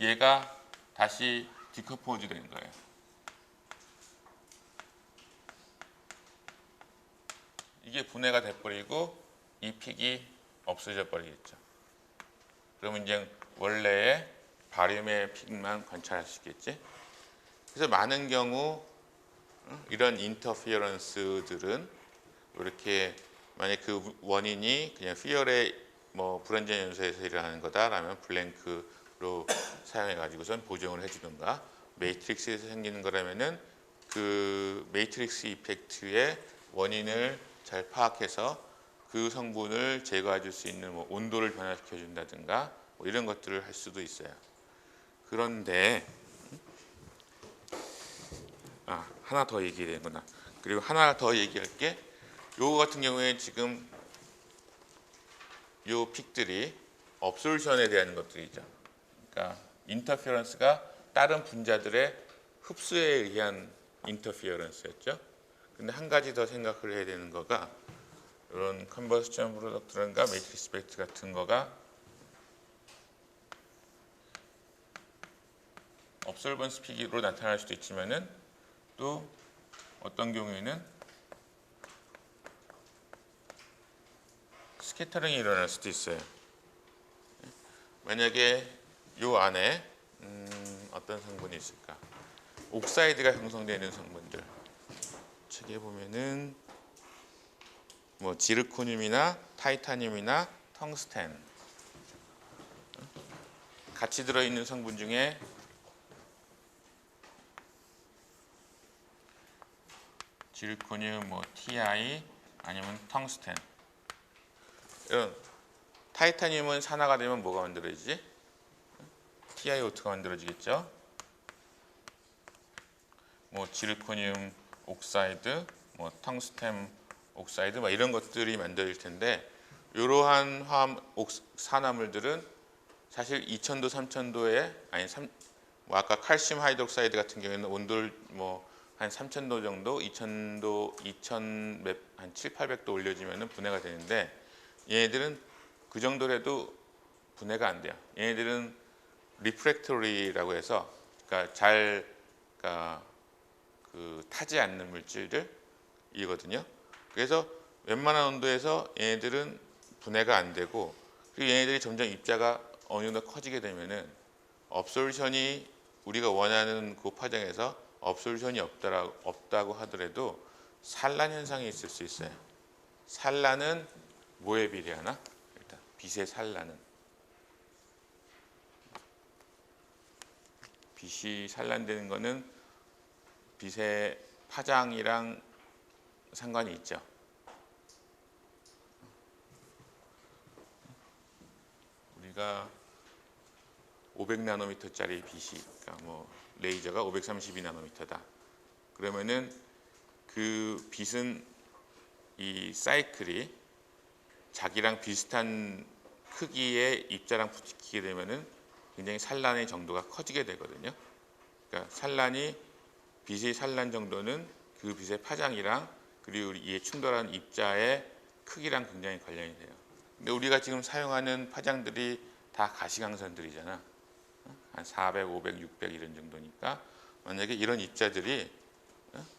얘가 다시 디컴포즈 되는 거예요. 이게 분해가 돼버리고 이 픽이 없어져 버리겠죠. 그러면 이제 원래의 바륨의 픽만 관찰할 수 있겠지. 그래서 많은 경우 이런 인터피어런스들은 이렇게 만약 그 원인이 그냥 퓨얼의 뭐 불완전 연소에서 일어나는 거다라면 블랭크로 사용해 가지고선 보정을 해주든가, 매트릭스에서 생기는 거라면은 그 매트릭스 이펙트의 원인을 잘 파악해서 그 성분을 제거해 줄 수 있는 뭐 온도를 변화시켜 준다든가 뭐 이런 것들을 할 수도 있어요. 그런데 하나 더 얘기해야 되는구나. 그리고 하나 더 얘기할 게, 요거 같은 경우에 지금 요 픽들이 업솔션에 대한 것들이죠. 그러니까 인터피어런스가 다른 분자들의 흡수에 의한 인터피어런스였죠. 근데 한 가지 더 생각을 해야 되는 거가, 이런 컨버스션 프로덕트라든가 매트릭스 팩트 같은 거가 업솔번스 픽으로 나타날 수도 있지만은 또 어떤 경우에는 스캐터링이 일어날 수도 있어요. 만약에 요 안에 어떤 성분이 있을까? 옥사이드가 형성되는 성분들. 책에 보면은 뭐 지르코늄이나 타이타늄이나 텅스텐 같이 들어있는 성분 중에 지르코늄, 뭐 Ti 아니면 텅스텐. 이런 타이타늄은 산화가 되면 뭐가 만들어지지? TiO2가 만들어지겠죠. 뭐 지르코늄 옥사이드, 뭐 텅스텐 옥사이드, 뭐 이런 것들이 만들어질 텐데, 이러한 산화물들은 사실 2000도, 3000도에 뭐 아까 칼슘 하이드록사이드 같은 경우에는 온도를 뭐 한 3000도 정도, 2000도, 한 7, 800도 올려주면 분해가 되는데, 얘네들은 그 정도라도 분해가 안 돼요. 얘네들은 리프랙토리라고 해서, 그러니까 그러니까 그 타지 않는 물질들이거든요. 그래서 웬만한 온도에서 얘네들은 분해가 안 되고, 그리고 얘네들이 점점 입자가 어느 정도 커지게 되면은 업솔션이 우리가 원하는 그 파장에서 업솔션이 없다고 하더라도 산란 현상이 있을 수 있어요. 산란은 뭐에 비례하나? 일단 빛의 산란은, 빛이 산란되는 거는 빛의 파장이랑 상관이 있죠. 우리가 500나노미터짜리 빛이, 그러니까 뭐 레이저가 532나노미터다. 그러면은 그 빛은 이 사이클이 자기랑 비슷한 크기의 입자랑 붙이게 되면은 굉장히 산란의 정도가 커지게 되거든요. 그러니까 빛의 산란 정도는 그 빛의 파장이랑 그리고 이에 충돌하는 입자의 크기랑 굉장히 관련이 돼요. 근데 우리가 지금 사용하는 파장들이 다 가시광선들이잖아. 한 400, 500, 600 이런 정도니까, 만약에 이런 입자들이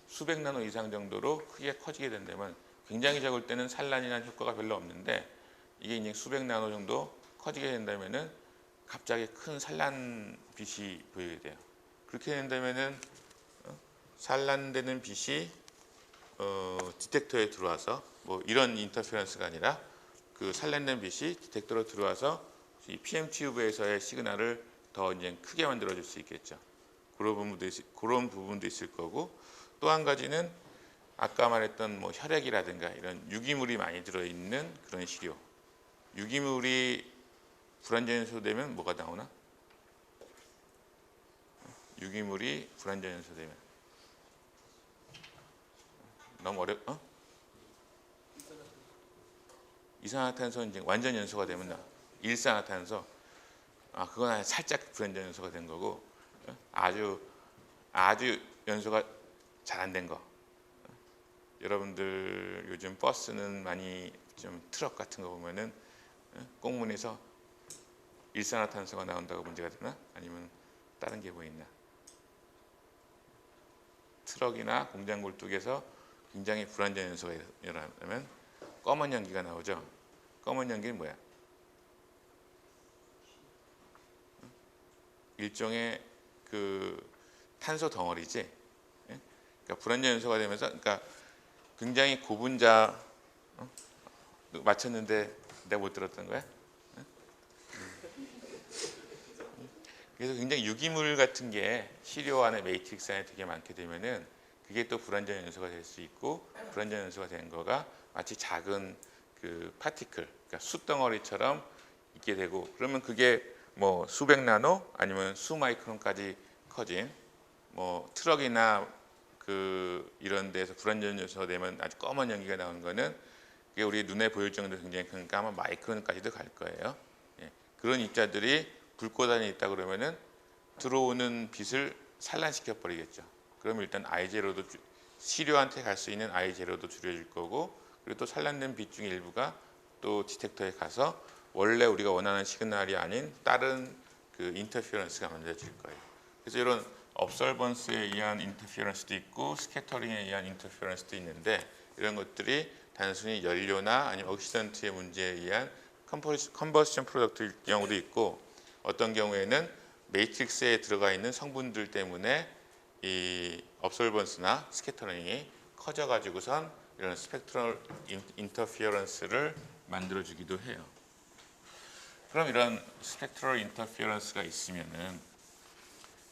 수백 나노 이상 정도로 크게 커지게 된다면, 굉장히 적을 때는 산란이라는 효과가 별로 없는데, 이게 이제 수백 나노 정도 커지게 된다면은 갑자기 큰 산란 빛이 보이게 돼요. 그렇게 된다면은 산란되는 빛이 디텍터에 들어와서 뭐 이런 인터페런스가 아니라 그 산란된 빛이 디텍터로 들어와서 이 PM 튜브에서의 시그널을 더 이제 크게 만들어 줄 수 있겠죠. 그런 부분도 있을 거고, 또 한 가지는 아까 말했던 뭐 혈액이라든가 이런 유기물이 많이 들어 있는 그런 시료. 유기물이 불완전 연소 되면 뭐가 나오나? 유기물이 불완전 연소 되면 너무 이산화탄소 이제 완전 연소가 되면 일산화탄소. 그건 살짝 불완전 연소가 된 거고, 아주 연소가 잘 안 된 거. 여러분들 요즘 버스는 많이 좀 트럭 같은 거 보면은 꽁문에서 일산화탄소가 나온다고 문제가 되나? 아니면 다른 게 뭐 있나? 트럭이나 공장 굴뚝에서 굉장히 불완전 연소가 일어나면 검은 연기가 나오죠. 검은 연기는 뭐야? 일종의 그 탄소 덩어리지. 그러니까 불완전 연소가 되면서, 그러니까 굉장히 고분자 맞췄는데 내가 못 들었던 거야? 그래서 굉장히 유기물 같은 게 시료 안에 매트릭스 안에 되게 많게 되면은 그게 또 불완전 연소가 될 수 있고, 불완전 연소가 된 거가 마치 작은 그 파티클, 그러니까 숯덩어리처럼 있게 되고, 그러면 그게 뭐 수백 나노 아니면 수 마이크론까지 커진 뭐 트럭이나 그 이런 데서 불완전 연소가 되면 아주 검은 연기가 나오는 거는 그게 우리 눈에 보일 정도로 굉장히 큰 까만 마이크론까지도 갈 거예요. 그런 입자들이 불꽃 안에 있다 그러면은 들어오는 빛을 산란시켜 버리겠죠. 그러면 일단 I0도 시료한테 갈 수 있는 I0도 줄여줄 거고, 그리고 또 산란된 빛 중에 일부가 또 디텍터에 가서 원래 우리가 원하는 시그널이 아닌 다른 그 인터피어런스가 만들어질 거예요. 그래서 이런 업설번스에 의한 인터피어런스도 있고 스캐터링에 의한 인터피어런스도 있는데, 이런 것들이 단순히 연료나 아니면 옥시던트의 문제에 의한 컨버션 프로덕트일 경우도 있고, 어떤 경우에는 매트릭스에 들어가 있는 성분들 때문에 이 업솔번스나 스캐터링이 커져 가지고선 이런 스펙트럴 인터피어런스를 만들어 주기도 해요. 그럼 이런 스펙트럴 인터피어런스가 있으면은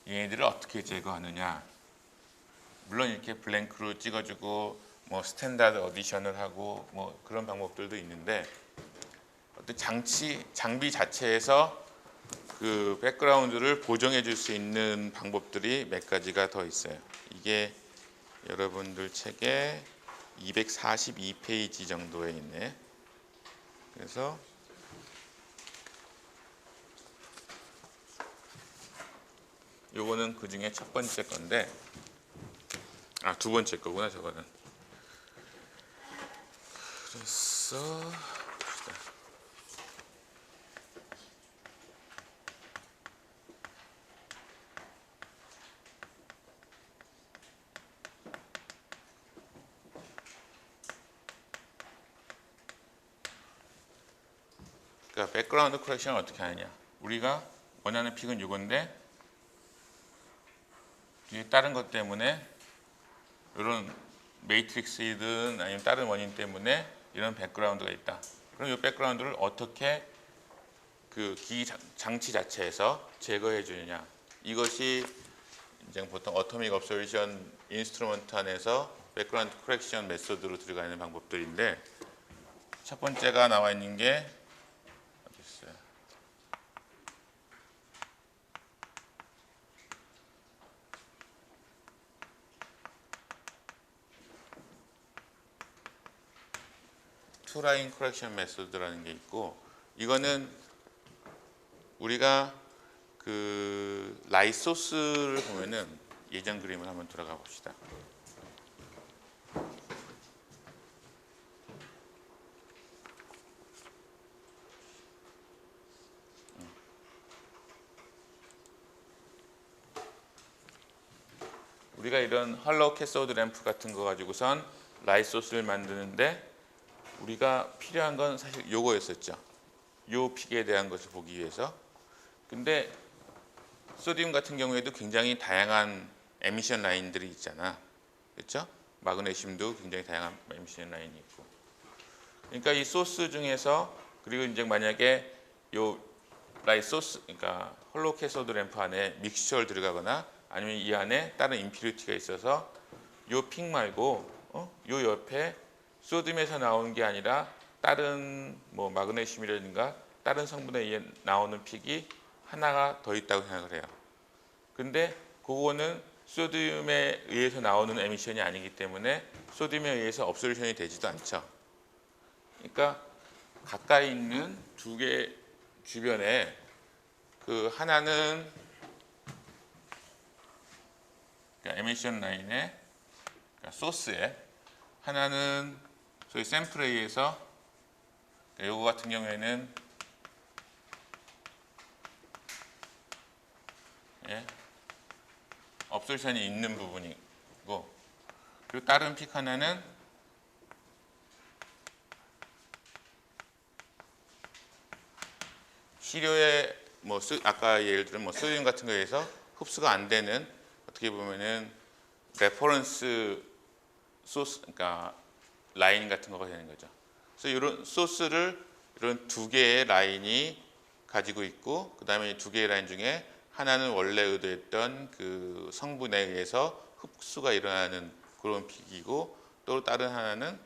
얘네들을 어떻게 제거하느냐? 물론 이렇게 블랭크로 찍어주고 뭐 스탠다드 어디션을 하고 뭐 그런 방법들도 있는데, 어떤 장비 자체에서 그 백그라운드를 보정해 줄 수 있는 방법들이 몇 가지가 더 있어요. 이게 여러분들 책에 242페이지 정도에 있네. 그래서 요거는 그 중에 첫 번째 건데, 두 번째 거구나 저거는. 그래서 그러니까 백그라운드 커렉션을 어떻게 하느냐? 우리가 원하는 픽은 이건데 뒤에 다른 것 때문에 이런 매트릭스이든 아니면 다른 원인 때문에 이런 백그라운드가 있다. 그럼 이 백그라운드를 어떻게 그 기기 장치 자체에서 제거해 주느냐? 이것이 이제 보통 어토믹 업소루션 인스트루먼트 안에서 백그라운드 커렉션 메소드로 들어가는 방법들인데, 첫 번째가 나와 있는 게 어디 있어요? 투라인 커렉션 메소드라는 게 있고, 이거는 우리가 그 라이소스를 보면은 예전 그림을 한번 들어가 봅시다. 우리가 이런 헐로우 캐소드 램프 같은 거 가지고선 라이소스를 만드는데 우리가 필요한 건 사실 요거였었죠. 요 픽에 대한 것을 보기 위해서. 근데 소디움 같은 경우에도 굉장히 다양한 에미션 라인들이 있잖아. 그렇죠? 마그네슘도 굉장히 다양한 에미션 라인이 있고. 그러니까 이 소스 중에서 그리고 이제 만약에 요 라이 소스 그러니까 홀로 캐소드 램프 안에 믹스처를 들어가거나 아니면 이 안에 다른 임퓨리티가 있어서 요 픽 말고 요 옆에 소듐에서 나오는 게 아니라 다른 뭐 마그네슘이라든가 다른 성분에 의해 나오는 픽이 하나가 더 있다고 생각을 해요. 근데 그거는 소듐에 의해서 나오는 에미션이 아니기 때문에 소듐에 의해서 업소루션이 되지도 않죠. 그러니까 가까이 있는 두 개 주변에 그 하나는 그러니까 에미션 라인에 그러니까 소스에 하나는 소위 샘플에 의해서 그러니까 요거 같은 경우에는 예, 업솔션이 있는 부분이고 그리고 다른 픽 하나는 시료에 뭐 아까 예를 들은 뭐 소듐 같은 거에 의해서 흡수가 안 되는 어떻게 보면은 레퍼런스 소스 그러니까 라인 같은 거가 되는 거죠. 그래서 이런 소스를 이런 두 개의 라인이 가지고 있고 그다음에 두 개의 라인 중에 하나는 원래 의도했던 그 성분에 의해서 흡수가 일어나는 그런 픽이고 또 다른 하나는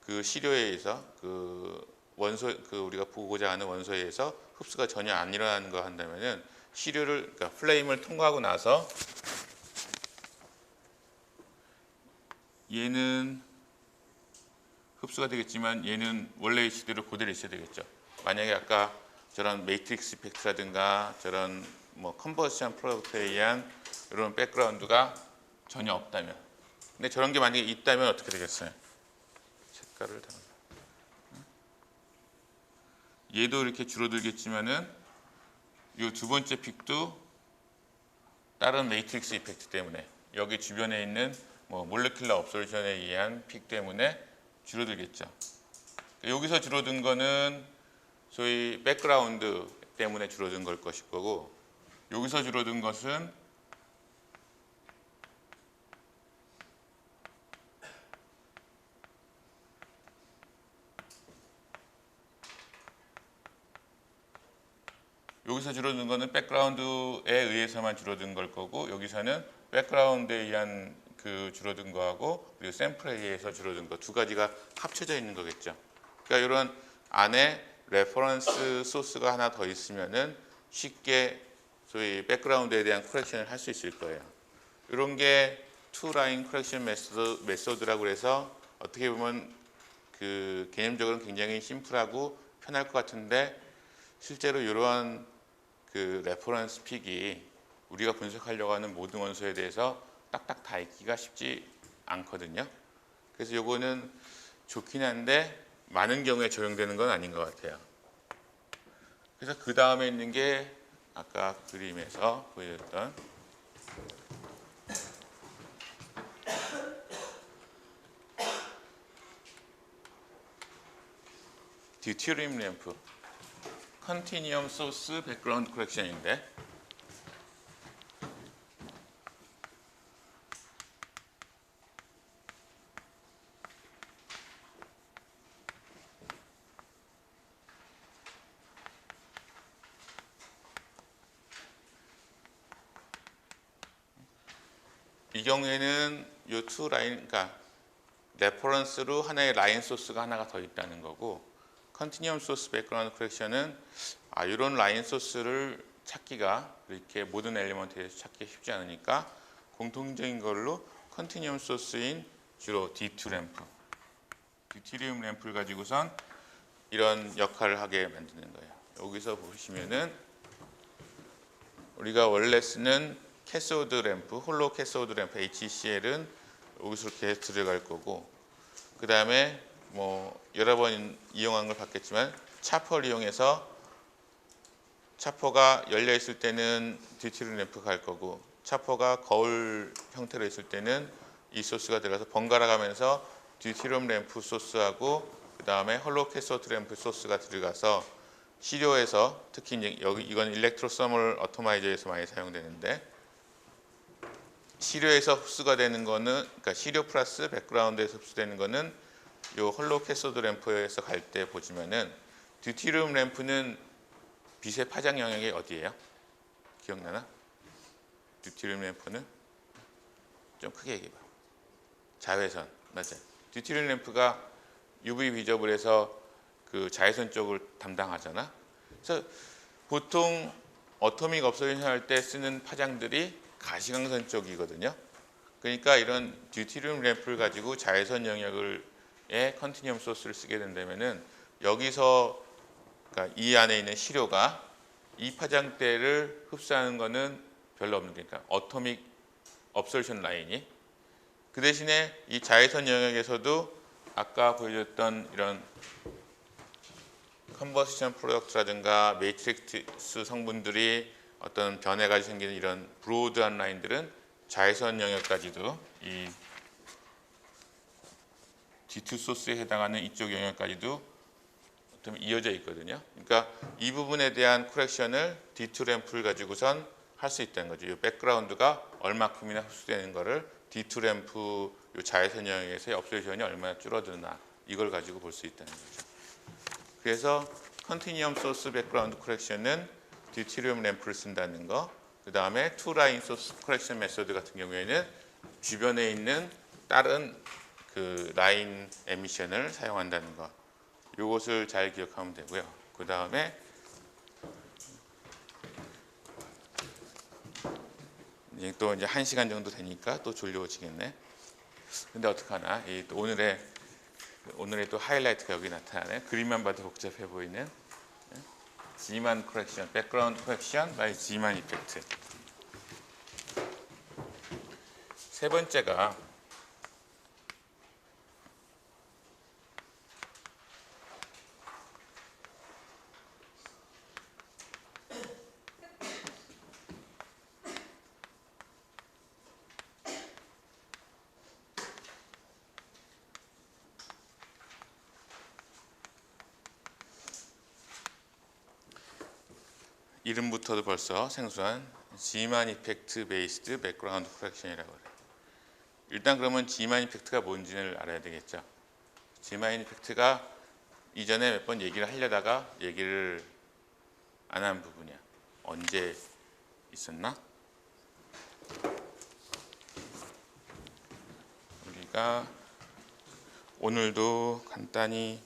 그 시료에 의해서 그 원소 그 우리가 보고자 하는 원소에 의해서 흡수가 전혀 안 일어나는 거 한다면은 시료를 그러니까 플레임을 통과하고 나서 얘는 흡수가 되겠지만 얘는 원래의 시료로 그대로 있어야 되겠죠. 만약에 아까 저런 매트릭스 이펙트라든가 저런 뭐 컨버션 프로덕트에 의한 이런 백그라운드가 전혀 없다면 근데 저런 게 만약에 있다면 어떻게 되겠어요? 색깔을 다 얘도 이렇게 줄어들겠지만은 이 두 번째 픽도 다른 매트릭스 이펙트 때문에 여기 주변에 있는 뭐 몰레큘러 업솔션에 의한 픽 때문에 줄어들겠죠. 여기서 줄어든 거는 소위 백그라운드 때문에 줄어든 걸 것일 거고 여기서 줄어든 것은 여기서 줄어든 거는 백그라운드에 의해서만 줄어든 걸 거고 여기서는 백그라운드에 의한 그 줄어든 거하고 그리고 샘플에 의해서 줄어든 거 두 가지가 합쳐져 있는 거겠죠. 그러니까 이런 안에 레퍼런스 소스가 하나 더 있으면은 쉽게 소위 백그라운드에 대한 커렉션을 할 수 있을 거예요. 이런 게 투 라인 커렉션 메소드라고 해서 어떻게 보면 그 개념적으로는 굉장히 심플하고 편할 것 같은데 실제로 이러한 그 레퍼런스 픽이 우리가 분석하려고 하는 모든 원소에 대해서 딱딱 다 읽기가 쉽지 않거든요. 그래서 요거는 좋긴 한데 많은 경우에 적용되는 건 아닌 것 같아요. 그래서 그 다음에 있는 게 아까 그림에서 보여줬던 듀티리움 램프 컨티니엄 소스 백그라운드 커렉션인데 이 경우에는 요 투 라인 그러니까 레퍼런스로 하나의 라인 소스가 하나가 더 있다는 거고 컨티니엄 소스 백그라운드 커렉션은 이런 라인 소스를 찾기가 이렇게 모든 엘리먼트에서 찾기 쉽지 않으니까 공통적인 걸로 컨티니엄 소스인 주로 D2 램프, 듀티리움 램프를 가지고선 이런 역할을 하게 만드는 거예요. 여기서 보시면은 우리가 원래 쓰는 캐소드 램프, 홀로 캐소드 램프 HCl은 여기서 이렇게 들어갈 거고 그 다음에 뭐 여러 번 이용한 걸 봤겠지만 차퍼를 이용해서 차퍼가 열려 있을 때는 듀티리움 램프가 갈 거고 차퍼가 거울 형태로 있을 때는 이 소스가 들어가서 번갈아 가면서 듀티리움 램프 소스하고 그 다음에 홀로 캐소드 램프 소스가 들어가서 시료에서 특히 이제 여기 이건 일렉트로 서멀 어토마이저에서 많이 사용되는데 시료에서 흡수가 되는 거는, 그러니까 시료 플러스 백그라운드에서 흡수되는 거는 요 홀로우 캐소드 램프에서 갈 때 보시면은 듀티륨 램프는 빛의 파장 영역이 어디예요? 기억나나? 듀티륨 램프는 좀 크게 얘기해봐. 자외선, 맞아요. 듀티륨 램프가 UV 비접을 해서 그 자외선 쪽을 담당하잖아. 그래서 보통 어토믹 업소레이션 할 때 쓰는 파장들이 가시광선 쪽이거든요. 그러니까 이런 듀티륨 램프를 가지고 자외선 영역을 컨티뉴엄 소스를 쓰게 된다면은 여기서, 그러니까 이 안에 있는 시료가 이 파장대를 흡수하는 거는 별로 없는 거니까 어토믹 업소레이션 라인이, 그 대신에 이 자외선 영역에서도 아까 보여줬던 이런 컨버션 프로덕트라든가 매트릭스 성분들이 어떤 변해가 생기는 이런 브로드한 라인들은 자외선 영역까지도 이 D2 소스에 해당하는 이쪽 영역까지도 좀 이어져 있거든요. 그러니까 이 부분에 대한 코렉션을 D2 램프를 가지고선 할 수 있다는 거죠. 이 백그라운드가 얼마큼이나 흡수되는 거를 D2 램프 요 자외선 영역에서의 업소레이션이 얼마나 줄어드나 이걸 가지고 볼 수 있다는 거죠. 그래서 컨티뉴엄 소스 백그라운드 코렉션은 듀티륨 램프를 쓴다는 거, 그 다음에 투 라인 소스 코렉션 메소드 같은 경우에는 주변에 있는 다른 그 라인 에미션을 사용한다는 거, 이것을 잘 기억하면 되고요. 그 다음에 이제 또 이제 1시간 정도 되니까 또 졸려오시겠네. 근데 어떡하나? 이 또 오늘의 또 하이라이트가 여기 나타나네. 그림만 봐도 복잡해 보이는 G만 코렉션, 백그라운드 코렉션 by G만 이펙트. 세 번째가 이름부터도 벌써 생소한 G만 이펙트 베이스드 백그라운드 코렉션이라고 해요. 일단 그러면 G만 이펙트가 뭔지를 알아야 되겠죠. G만 이펙트가 이전에 몇 번 얘기를 하려다가 얘기를 안 한 부분이야. 언제 있었나? 우리가 오늘도 간단히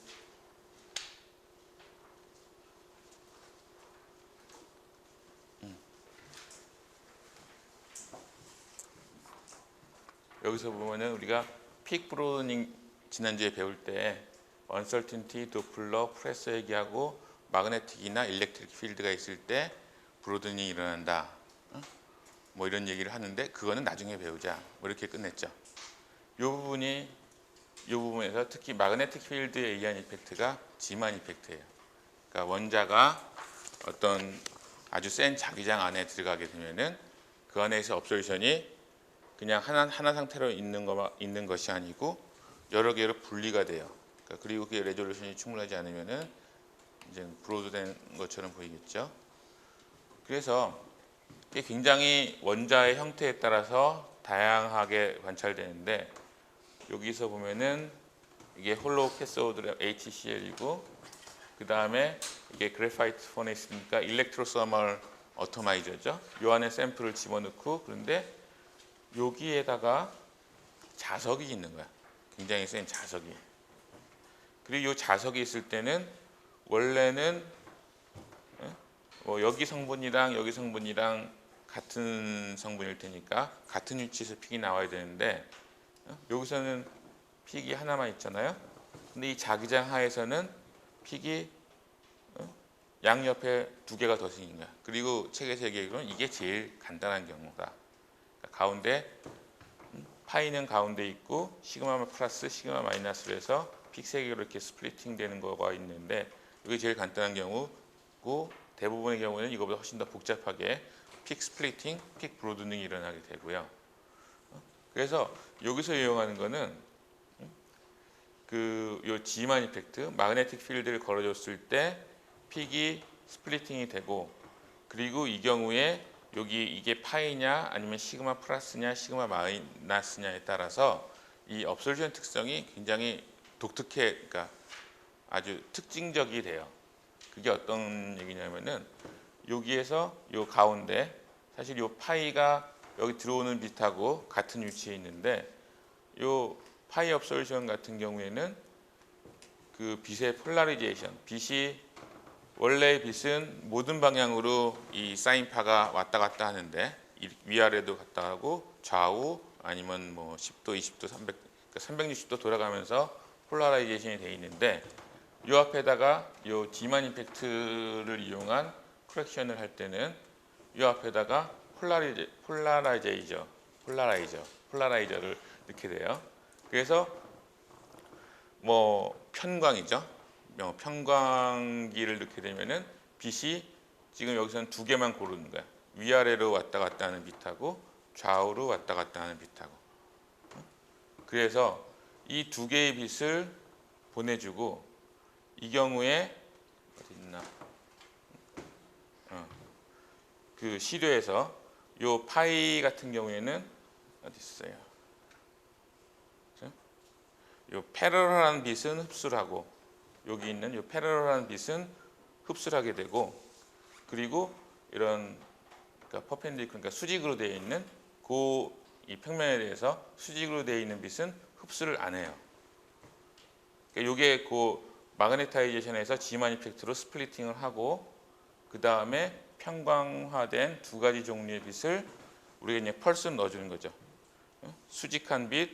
여기서 보면은 우리가 픽 브로드닝 지난주에 배울 때 언설틴티, 도플러, 프레서 얘기하고 마그네틱이나 일렉트릭 필드가 있을 때 브로드닝이 일어난다. 뭐 이런 얘기를 하는데 그거는 나중에 배우자. 뭐 이렇게 끝냈죠. 이 부분에서 특히 마그네틱 필드에 의한 이펙트가 G만 이펙트예요. 그러니까 원자가 어떤 아주 센 자기장 안에 들어가게 되면은 그 안에서 업소레이션이 그냥 하나 상태로 있는 것이 아니고 여러 개로 분리가 돼요. 그러니까 그리고 그 레졸루션이 충분하지 않으면은 이제 브로드된 것처럼 보이겠죠. 그래서 이게 굉장히 원자의 형태에 따라서 다양하게 관찰되는데 여기서 보면은 이게 홀로우 캐소드 HCl이고 그 다음에 이게 그래파이트 포네스니까 일렉트로서멀 어토마이저죠. 요 안에 샘플을 집어넣고 그런데 여기에다가 자석이 있는 거야. 굉장히 센 자석이. 그리고 이 자석이 있을 때는 원래는 여기 성분이랑 여기 성분이랑 같은 성분일 테니까 같은 위치에서 픽이 나와야 되는데 여기서는 픽이 하나만 있잖아요. 근데 이 자기장 하에서는 픽이 양옆에 두 개가 더 생긴 거야. 그리고 책에서 얘기하기로는 이게 제일 간단한 경우다. 가운데 파이는 가운데 있고 시그마 플러스 시그마 마이너스로 해서 픽 세 개로 이렇게 스플리팅 되는 거가 있는데 이게 제일 간단한 경우고 대부분의 경우는 이거보다 훨씬 더 복잡하게 픽 스플리팅, 픽 브로드닝이 일어나게 되고요. 그래서 여기서 이용하는 거는 요 G만 이펙트, 마그네틱 필드를 걸어줬을 때 픽이 스플리팅이 되고 그리고 이 경우에 여기 이게 파이냐 아니면 시그마 플러스냐 시그마 마이너스냐에 따라서 이 업솔루션 특성이 굉장히 독특해, 그러니까 아주 특징적이 돼요. 그게 어떤 얘기냐면은 여기에서 요 가운데 사실 요 파이가 여기 들어오는 빛하고 같은 위치에 있는데 요 파이 업솔루션 같은 경우에는 그 빛의 폴라리제이션, 빛이 원래 빛은 모든 방향으로 이 사인파가 왔다 갔다 하는데 위아래도 갔다 하고 좌우 아니면 뭐 10도, 20도, 300, 그러니까 360도 돌아가면서 폴라라이제이션이 되어 있는데 이 앞에다가 이 G만 임팩트를 이용한 코렉션을 할 때는 이 앞에다가 폴라라이저를 넣게 돼요. 그래서 뭐 편광이죠. 편광기를 넣게 되면은 빛이 지금 여기서는 두 개만 고르는 거야. 위아래로 왔다 갔다 하는 빛하고 좌우로 왔다 갔다 하는 빛하고. 그래서 이 두 개의 빛을 보내주고 이 경우에 어디 있나? 그 시료에서 요 파이 같은 경우에는 어디 있어요? 요 패러럴한 빛은 흡수를 하고 여기 있는 요 패러럴한 빛은 흡수를 하게 되고 그리고 이런 그러니까 퍼펜디큘러 그러니까 수직으로 되어 있는 이 평면에 대해서 수직으로 되어 있는 빛은 흡수를 안 해요. 그러니까 요게 그 마그네타이제이션에서 G만 이펙트로 스플리팅을 하고 그 다음에 편광화된 두 가지 종류의 빛을 우리가 이제 펄스를 넣어주는 거죠. 수직한 빛,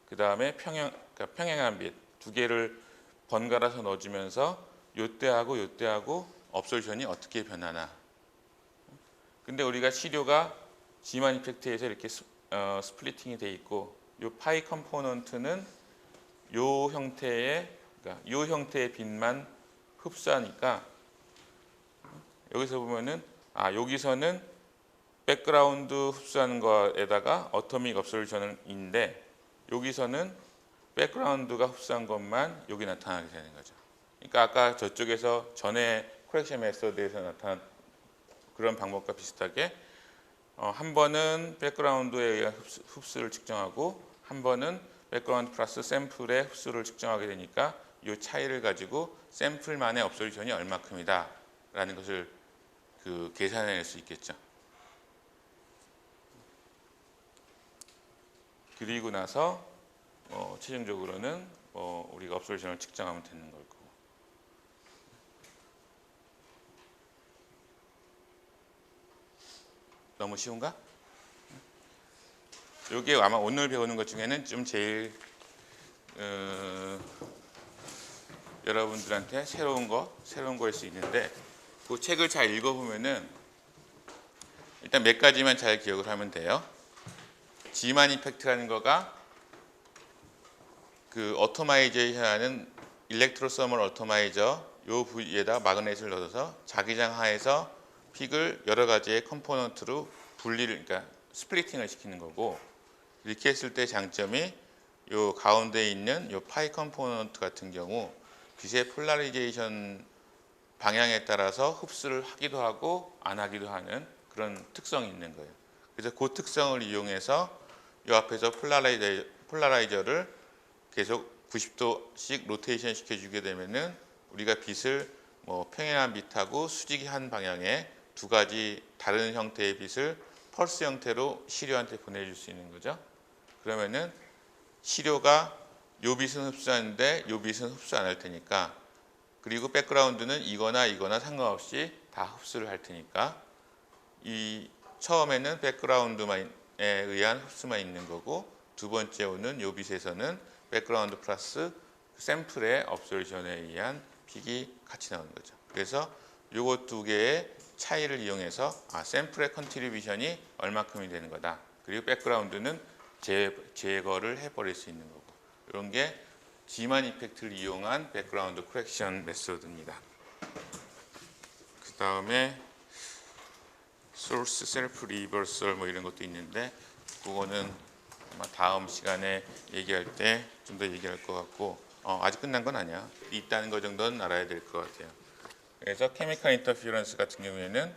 그 다음에 그러니까 평행한 빛 두 개를 번갈아서 넣어주면서 요때하고 요때하고 업솔션이 어떻게 변하나. 근데 우리가 시료가 G만 이펙트에서 이렇게 스플리팅이 돼 있고 요 파이 컴포넌트는 요 형태의 그러니까 요 형태의 빛만 흡수하니까 여기서 보면은 여기서는 백그라운드 흡수하는 거에다가 어토믹 업솔루션인데 여기서는 백그라운드가 흡수한 것만 여기 나타나게 되는 거죠. 그러니까 아까 저쪽에서 전에 코렉션 메소드에서 나타난 그런 방법과 비슷하게 한 번은 백그라운드에 의한 흡수를 측정하고 한 번은 백그라운드 플러스 샘플의 흡수를 측정하게 되니까 이 차이를 가지고 샘플만의 업솔루션이 얼마큼이다 라는 것을 계산해낼 수 있겠죠. 그리고 나서 최종적으로는 우리가 업솔루션을 측정하면 되는 걸 거고. 너무 쉬운가? 이게 아마 오늘 배우는 것 중에는 좀 제일 여러분들한테 새로운 거일 수 있는데 그 책을 잘 읽어보면은 일단 몇 가지만 잘 기억을 하면 돼요. G만 임팩트라는 거가 그 오토마이제이션하는 일렉트로서멀 오토마이저 요 부위에다 마그넷을 넣어서 자기장 하에서 픽을 여러 가지의 컴포넌트로 그러니까 스플리팅을 시키는 거고 이렇게 했을 때 장점이 요 가운데 있는 요 파이 컴포넌트 같은 경우 빛의 폴라리제이션 방향에 따라서 흡수를 하기도 하고 안 하기도 하는 그런 특성이 있는 거예요. 그래서 그 특성을 이용해서 요 앞에서 폴라라이저를 계속 90도씩 로테이션 시켜주게 되면은 우리가 빛을 뭐 평행한 빛하고 수직한 방향의 두 가지 다른 형태의 빛을 펄스 형태로 시료한테 보내줄 수 있는 거죠. 그러면은 시료가 요 빛은 흡수하는데 요 빛은 흡수 안 할 테니까 그리고 백그라운드는 이거나 상관없이 다 흡수를 할 테니까 이 처음에는 백그라운드에 의한 흡수만 있는 거고 두 번째 오는 요 빛에서는 백그라운드 플러스 샘플의 업솔루션에 의한 픽이 같이 나오는 거죠. 그래서 요거 두 개의 차이를 이용해서 샘플의 컨트리뷰션이 얼마큼이 되는 거다. 그리고 백그라운드는 제거를 해버릴 수 있는 거고 이런 게 G만 이펙트를 이용한 백그라운드 코렉션 메소드입니다. 그 다음에 소스 셀프 리버설 뭐 이런 것도 있는데 그거는 아마 다음 시간에 얘기할 때 좀 더 얘기할 것 같고 아직 끝난 건 아니야. 있다는 거 정도는 알아야 될 것 같아요. 그래서 케미컬 인터피런스 같은 경우에는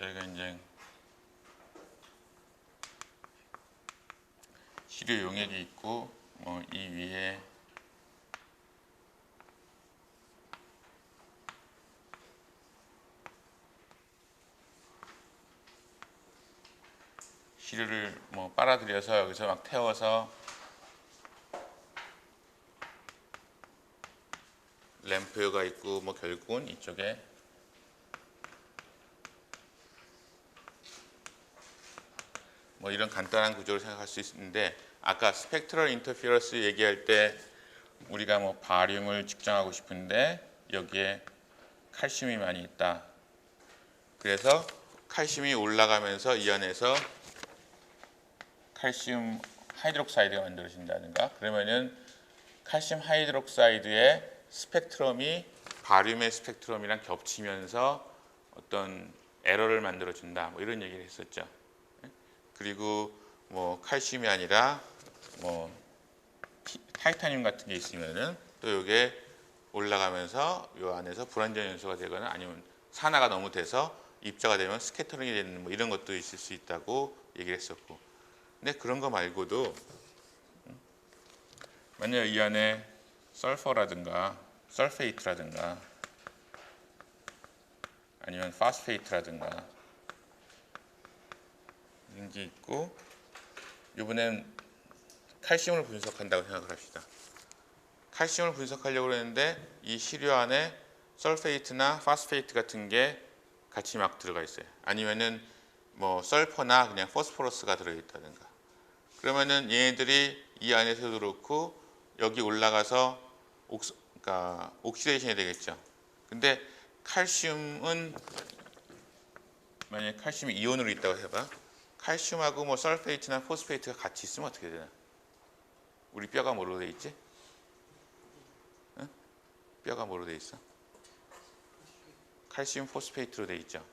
여기가 이제 시료 용액이 있고 이 위에 시료를 빨아들여서 여기서 막 태워서 램프가 있고 결국은 이쪽에 이런 간단한 구조를 생각할 수 있는데, 아까 스펙트럴 인터피어런스 얘기할 때 우리가 바륨을 측정하고 싶은데 여기에 칼슘이 많이 있다. 그래서 칼슘이 올라가면서 이 안에서 칼슘 하이드록사이드가 만들어진다든가, 그러면은 칼슘 하이드록사이드의 스펙트럼이 바륨의 스펙트럼이랑 겹치면서 어떤 에러를 만들어준다. 이런 얘기를 했었죠. 그리고 칼슘이 아니라 타이타늄 같은 게 있으면은 또 이게 올라가면서 이 안에서 불완전 연소가 되거나 아니면 산화가 너무 돼서 입자가 되면 스캐터링이 되는 이런 것도 있을 수 있다고 얘기를 했었고, 근데 그런 거 말고도 만약 이 안에 설퍼라든가 설페이트라든가 아니면 파스페이트라든가 이런 게 있고, 이번엔 칼슘을 분석한다고 생각을 합시다. 칼슘을 분석하려고 그러는데 이 시료 안에 설페이트나 파스페이트 같은 게 같이 막 들어가 있어요. 아니면은 설퍼나 그냥 포스포러스가 들어있다든가. 그러면은 얘네들이 이 안에서도 그렇고 여기 올라가서 그러니까 옥시데이션이 되겠죠. 근데 칼슘은 만약에 칼슘이 이온으로 있다고 해봐. 칼슘하고 설페이트나 포스페이트가 같이 있으면 어떻게 되나? 우리 뼈가 뭐로 돼 있지? 응? 뼈가 뭐로 돼 있어? 칼슘 포스페이트로 돼 있죠.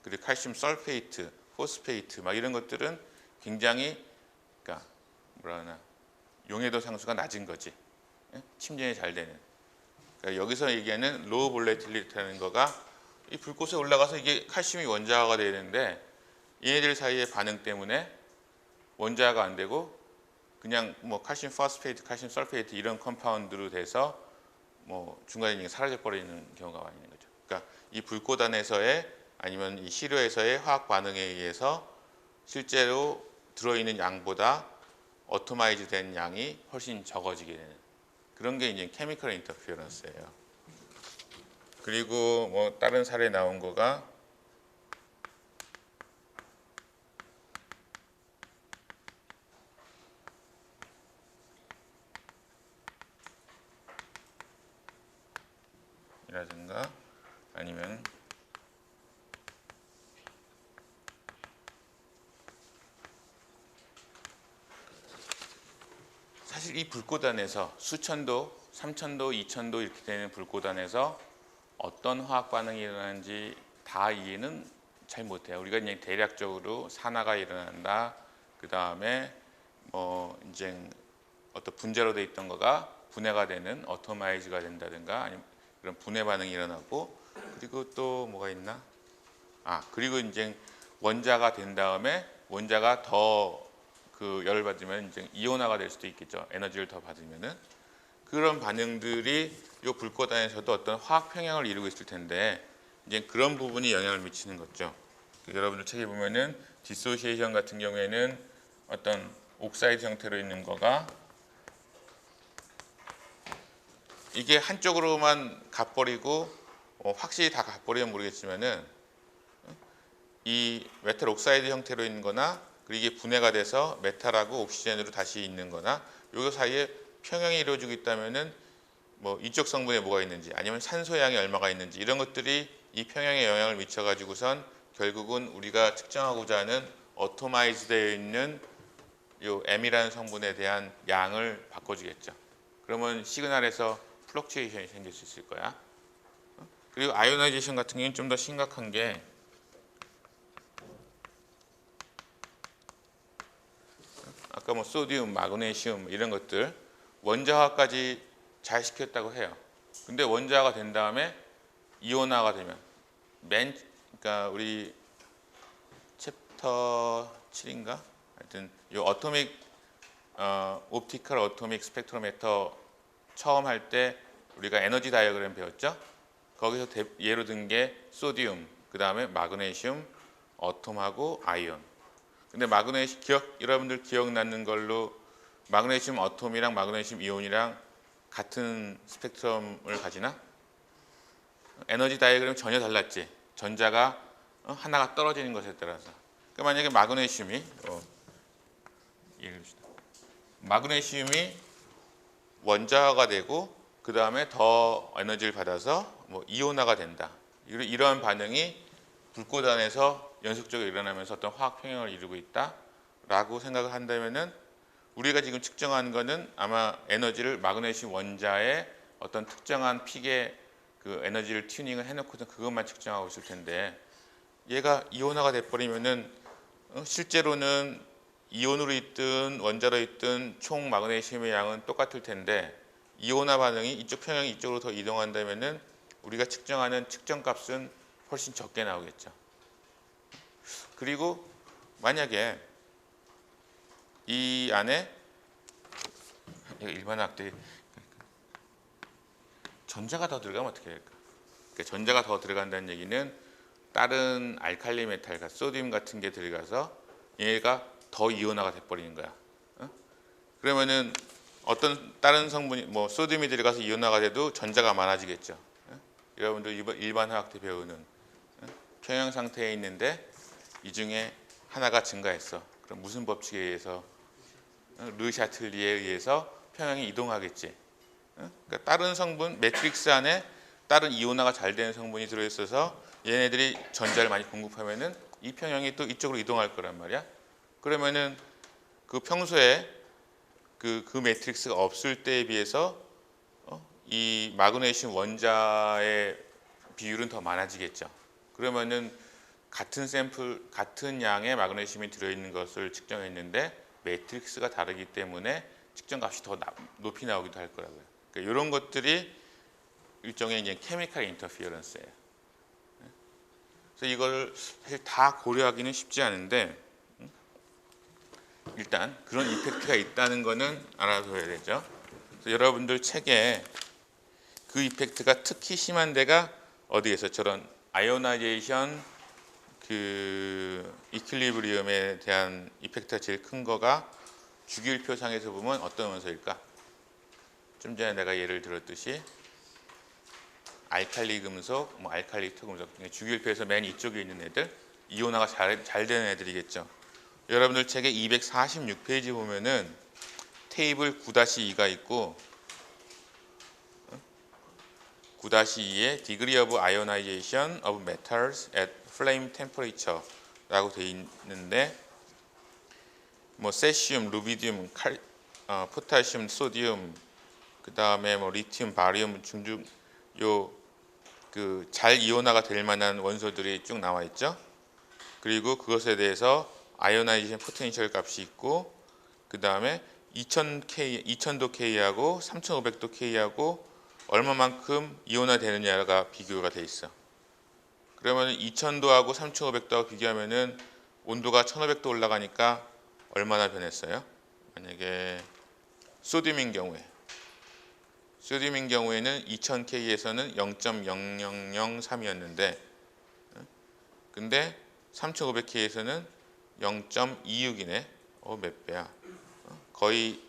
그리고 칼슘 설페이트, 포스페이트 이런 것들은 굉장히 그러니까 용해도 상수가 낮은 거지. 침전이 잘 되는. 그러니까 여기서 얘기하는 로우 볼레틸리티라는 거가 이 불꽃에 올라가서 이게 칼슘이 원자화가 되는데 얘네들 사이의 반응 때문에 원자화가 안 되고 그냥 칼슘 포스페이트, 칼슘 설페이트 이런 컴파운드로 돼서 중간에 사라져 버리는 경우가 많이 있는 거죠. 그러니까 이 불꽃 안에서의 아니면 이 시료에서의 화학 반응에 의해서 실제로 들어있는 양보다 어토마이즈 된 양이 훨씬 적어지게 되는 그런 게 이제 케미컬 인터피어런스예요. 그리고 다른 사례 나온 거가 이라든가 아니면 사실 이 불꽃 안에서 수천도, 3000도, 2000도 이렇게 되는 불꽃 안에서 어떤 화학 반응이 일어나는지 다 이해는 잘 못해요. 우리가 그냥 대략적으로 산화가 일어난다. 그 다음에 이제 어떤 분자로 돼 있던 거가 분해가 되는 어토마이즈가 된다든가 아니면 그런 분해 반응이 일어나고, 그리고 또 뭐가 있나? 그리고 이제 원자가 된 다음에 원자가 더 그 열을 받으면 이제 이온화가 될 수도 있겠죠. 에너지를 더 받으면은 그런 반응들이 이 불꽃 안에서도 어떤 화학 평형을 이루고 있을 텐데 이제 그런 부분이 영향을 미치는 거죠. 여러분들 책에 보면은 디소시에이션 같은 경우에는 어떤 옥사이드 형태로 있는 거가 이게 한쪽으로만 가버리고 확실히 다 가버리면 모르겠지만은 이 메탈 옥사이드 형태로 있는 거나 그리고 이게 분해가 돼서 메탈하고 옥시젠으로 다시 있는 거나 요 사이에 평형이 이루어지고 있다면은 이쪽 성분에 뭐가 있는지 아니면 산소 양이 얼마가 있는지 이런 것들이 이 평형에 영향을 미쳐 가지고선 결국은 우리가 측정하고자 하는 어토마이즈 되어 있는 요 M이라는 성분에 대한 양을 바꿔주겠죠. 그러면 시그널에서 플럭츄에이션이 생길 수 있을 거야. 그리고 아이오나이제이션 같은 경우는 좀 더 심각한 게 아까 소디움, 마그네슘 이런 것들 원자화까지 잘 시켰다고 해요. 근데 원자화가 된 다음에 이온화가 되면 그러니까 우리 챕터 7인가? 하여튼 이 옵티컬 어토믹 스펙트로미터 처음 할 때 우리가 에너지 다이어그램 배웠죠? 거기서 예로 든 게 소디움, 그 다음에 마그네슘, 어톰하고 아이온. 근데 여러분들 기억나는 걸로 마그네슘 어톰이랑 마그네슘 이온이랑 같은 스펙트럼을 가지나? 에너지 다이어그램 전혀 달랐지. 전자가 하나가 떨어지는 것에 따라서. 그러니까 만약에 마그네슘이 원자가 되고 그 다음에 더 에너지를 받아서 이온화가 된다. 이러한 반응이 불꽃 안에서 연속적으로 일어나면서 어떤 화학 평형을 이루고 있다라고 생각을 한다면은 우리가 지금 측정하는 거는 아마 에너지를 마그네슘 원자의 어떤 특정한 픽의 그 에너지를 튜닝을 해놓고서 그것만 측정하고 있을 텐데 얘가 이온화가 돼버리면은 실제로는 이온으로 있든 원자로 있든 총 마그네슘의 양은 똑같을 텐데 이온화 반응이 이쪽 평형이 이쪽으로 더 이동한다면은 우리가 측정하는 측정값은 훨씬 적게 나오겠죠. 그리고 만약에 이 안에 일반 화학들이 전자가 더 들어가면 어떻게 될까? 그러니까 전자가 더 들어간다는 얘기는 다른 알칼리 메탈, 소듐 같은 게 들어가서 얘가 더 이온화가 돼버리는 거야. 그러면은 어떤 다른 성분이 소듐이 들어가서 이온화가 돼도 전자가 많아지겠죠. 여러분들 일반 화학 때 배우는 평형 상태에 있는데 이 중에 하나가 증가했어. 그럼 무슨 법칙에 의해서? 르 샤틀리에 의해서 평형이 이동하겠지. 그러니까 다른 성분, 매트릭스 안에 다른 이온화가 잘 되는 성분이 들어있어서 얘네들이 전자를 많이 공급하면은 이 평형이 또 이쪽으로 이동할 거란 말이야. 그러면은 그 평소에 그 매트릭스가 없을 때에 비해서 이 마그네슘 원자의 비율은 더 많아지겠죠. 그러면은 같은 양의 마그네슘이 들어있는 것을 측정했는데 매트릭스가 다르기 때문에 측정값이 더 높이 나오기도 할 거라고요. 그러니까 이런 것들이 일종의 이제 케미컬 인터피어런스예요. 그래서 이걸 사실 다 고려하기는 쉽지 않은데 일단 그런 이펙트가 있다는 거는 알아둬야 되죠. 그래서 여러분들 책에 그 이펙트가 특히 심한 데가 어디에서 저런 아이오나이제이션 이퀄리브리엄에 대한 이펙트가 제일 큰 거가 주기율표상에서 보면 어떤 원소일까? 좀 전에 내가 예를 들었듯이 알칼리 금속, 알칼리 토금속 주기율표에서 맨 이쪽에 있는 애들 이온화가 잘 되는 애들이겠죠. 여러분들 책에 246페이지 보면은 테이블 9-2가 있고 9-2에 Degree of Ionization of Metals at Flame Temperature 라고 되어 있는데 세슘, 루비디움, 포타슘, 소디움 그 다음에 리튬, 바리움 중중 잘 이온화가 될 만한 원소들이 쭉 나와 있죠. 그리고 그것에 대해서 아이오나이제이션 포텐셜 값이 있고 그 다음에 2000도 K하고 3500도 K하고 얼마만큼 이온화 되느냐가 비교가 돼 있어. 그러면 2000도하고 3500도하고 비교하면은 온도가 1500도 올라가니까 얼마나 변했어요? 만약에 소듐인 경우에는 2000K에서는 0.0003이었는데 근데 3500K에서는 0.26이네. 몇 배야? 거의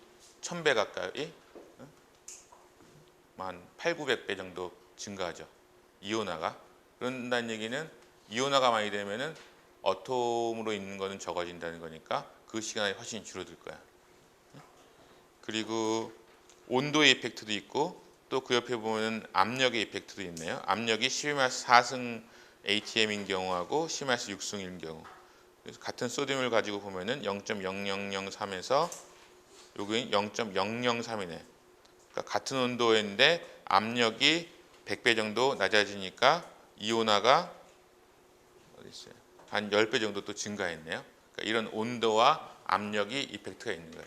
1000배 가까이 한 8,900배 정도 증가하죠. 이온화가. 그런다는 얘기는 이온화가 많이 되면은 어톰으로 있는 거는 적어진다는 거니까 그 시간이 훨씬 줄어들 거야. 그리고 온도의 이펙트도 있고 또 그 옆에 보면은 압력의 이펙트도 있네요. 압력이 12-4승 ATM인 경우하고 10-6승인 경우. 그래서 같은 소듐을 가지고 보면은 0.0003에서 여기 0.003이네. 그러니까 같은 온도인데 압력이 100배 정도 낮아지니까 이온화가 어디 있어요? 한 10배 정도 또 증가했네요. 그러니까 이런 온도와 압력이 이펙트가 있는 거예요.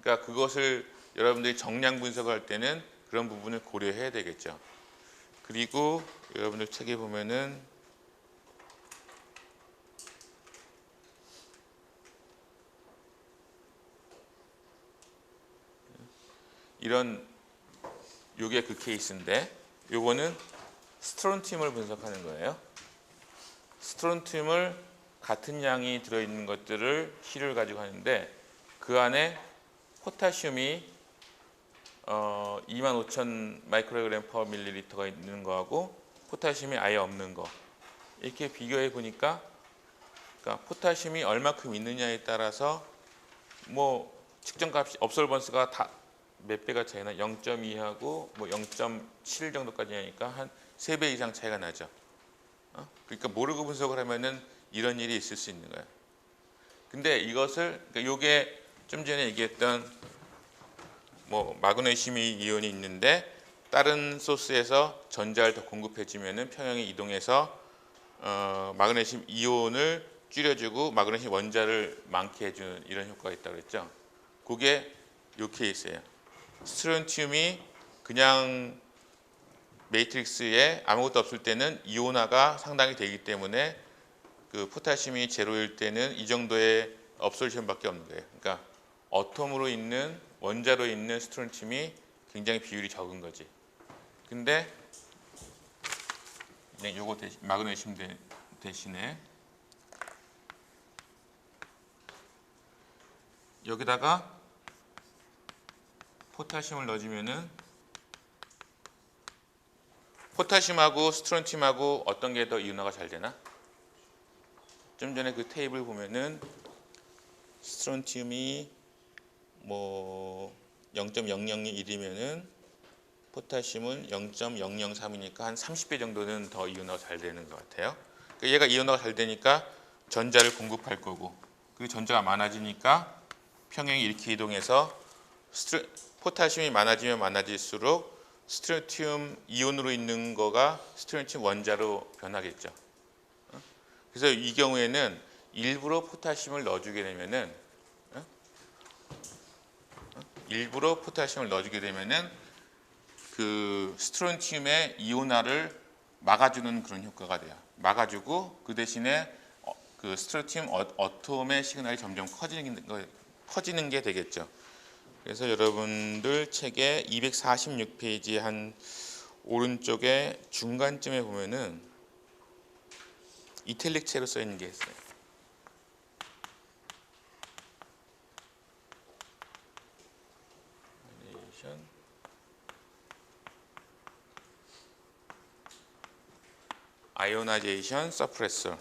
그러니까 그것을 여러분들이 정량 분석할 때는 그런 부분을 고려해야 되겠죠. 그리고 여러분들 책에 보면은 이런 요게 그 케이스인데 요거는 스트론튬을 분석하는 거예요. 스트론튬을 같은 양이 들어있는 것들을 시료를 가지고 하는데 그 안에 포타슘이 25,000 마이크로그램 퍼 밀리리터가 있는 거하고 포타슘이 아예 없는 거 이렇게 비교해 보니까 그러니까 포타슘이 얼마큼 있느냐에 따라서 뭐 측정값이 업솔번스가 다 몇 배가 차이나 0.2하고 뭐 0.7 정도까지 하니까 한 3배 이상 차이가 나죠. 그러니까 모르고 분석을 하면은 이런 일이 있을 수 있는 거예요. 근데 이것을 그러니까 요게 좀 전에 얘기했던 뭐 마그네슘 이온이 있는데 다른 소스에서 전자를 더 공급해 주면은 평형이 이동해서 마그네슘 이온을 줄여주고 마그네슘 원자를 많게 해주는 이런 효과가 있다고 그랬죠. 그게 요 케이스예요. 스트론튬이 그냥 매트릭스에 아무것도 없을 때는 이온화가 상당히 되기 때문에 그 포타슘이 제로일 때는 이 정도의 업솔션밖에 없는 거예요. 그러니까 어텀으로 있는 원자로 있는 스트론튬이 굉장히 비율이 적은 거지. 근데 그냥 요거 대신 마그네슘 대신에 여기다가 포타슘을 넣어주면은 포타슘하고 스트론튬하고 어떤 게 더 이온화가 잘 되나? 좀 전에 그 테이블 보면은 스트론튬이 뭐 0.001이면은 포타슘은 0.003이니까 한 30배 정도는 더 이온화가 잘 되는 것 같아요. 그러니까 얘가 이온화가 잘 되니까 전자를 공급할 거고 그 전자가 많아지니까 평형이 이렇게 이동해서 포타슘이 많아지면 많아질수록 스트론튬 이온으로 있는 거가 스트론튬 원자로 변하겠죠. 그래서 이 경우에는 일부러 포타슘을 넣어주게 되면은 그 스트론튬의 이온화를 막아주는 그런 효과가 돼요. 막아주고 그 대신에 그 스트론튬 어톰의 시그널이 점점 커지는 게 되겠죠. 그래서 여러분들 책의 246페이지 한 오른쪽에 중간쯤에 보면은 이탈릭체로 써 있는 게 있어요. 아이오나이제이션 서프레서.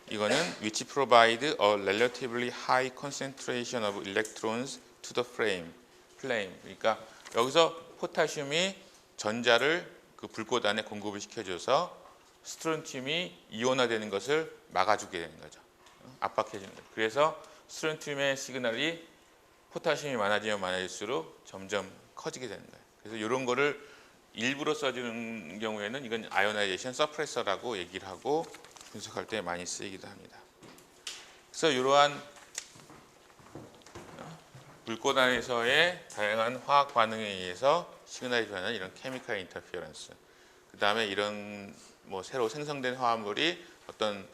이거는 which provide a relatively high concentration of electrons to the flame. 그러니까 여기서 포타슘이 전자를 그 불꽃 안에 공급을 시켜줘서 스트론튬이 이온화되는 것을 막아주게 되는 거죠. 압박해주는 거죠. 그래서 스트론튬의 시그널이 포타슘이 많아지면 많아질수록 점점 커지게 되는 거예요. 그래서 이런 거를 일부러 써주는 경우에는 이건 아이오나이제이션 서프레서라고 얘기를 하고 분석할 때 많이 쓰이기도 합니다. 그래서 이러한 불꽃 안에서의 다양한 화학 반응에 의해서 시그널이 변하는 이런 케미컬 인터피어런스, 그 다음에 이런 뭐 새로 생성된 화합물이 어떤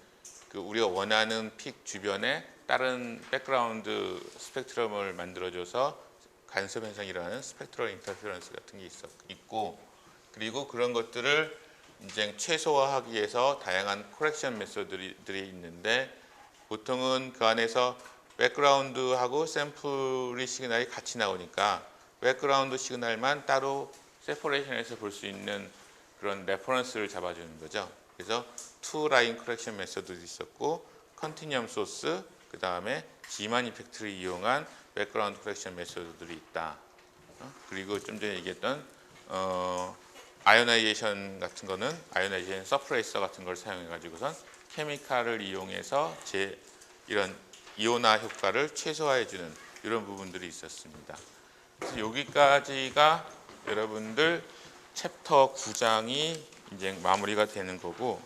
그 우리가 원하는 픽 주변에 다른 백그라운드 스펙트럼을 만들어줘서 간섭 현상이 일어나는 스펙트럴 인터피어런스 같은 게 있고, 그리고 그런 것들을 이제 최소화하기 위해서 다양한 코렉션 메소드들이 있는데 보통은 그 안에서 백그라운드하고 샘플의 시그널이 같이 나오니까 백그라운드 시그널만 따로 세퍼레이션해서 볼 수 있는 그런 레퍼런스를 잡아주는 거죠. 그래서 투 라인 코렉션 메소드도 있었고 컨티뉴엄 소스, 그 다음에 지만 이펙트를 이용한 백그라운드 코렉션 메소드들이 있다. 그리고 좀 전에 얘기했던 아이오나이제이션 같은 거는 아이오나이제이션 서프레이서 같은 걸 사용해 가지고선 케미칼을 이용해서 이런 이온화 효과를 최소화해 주는 이런 부분들이 있었습니다. 그래서 여기까지가 여러분들 챕터 9장이 이제 마무리가 되는 거고,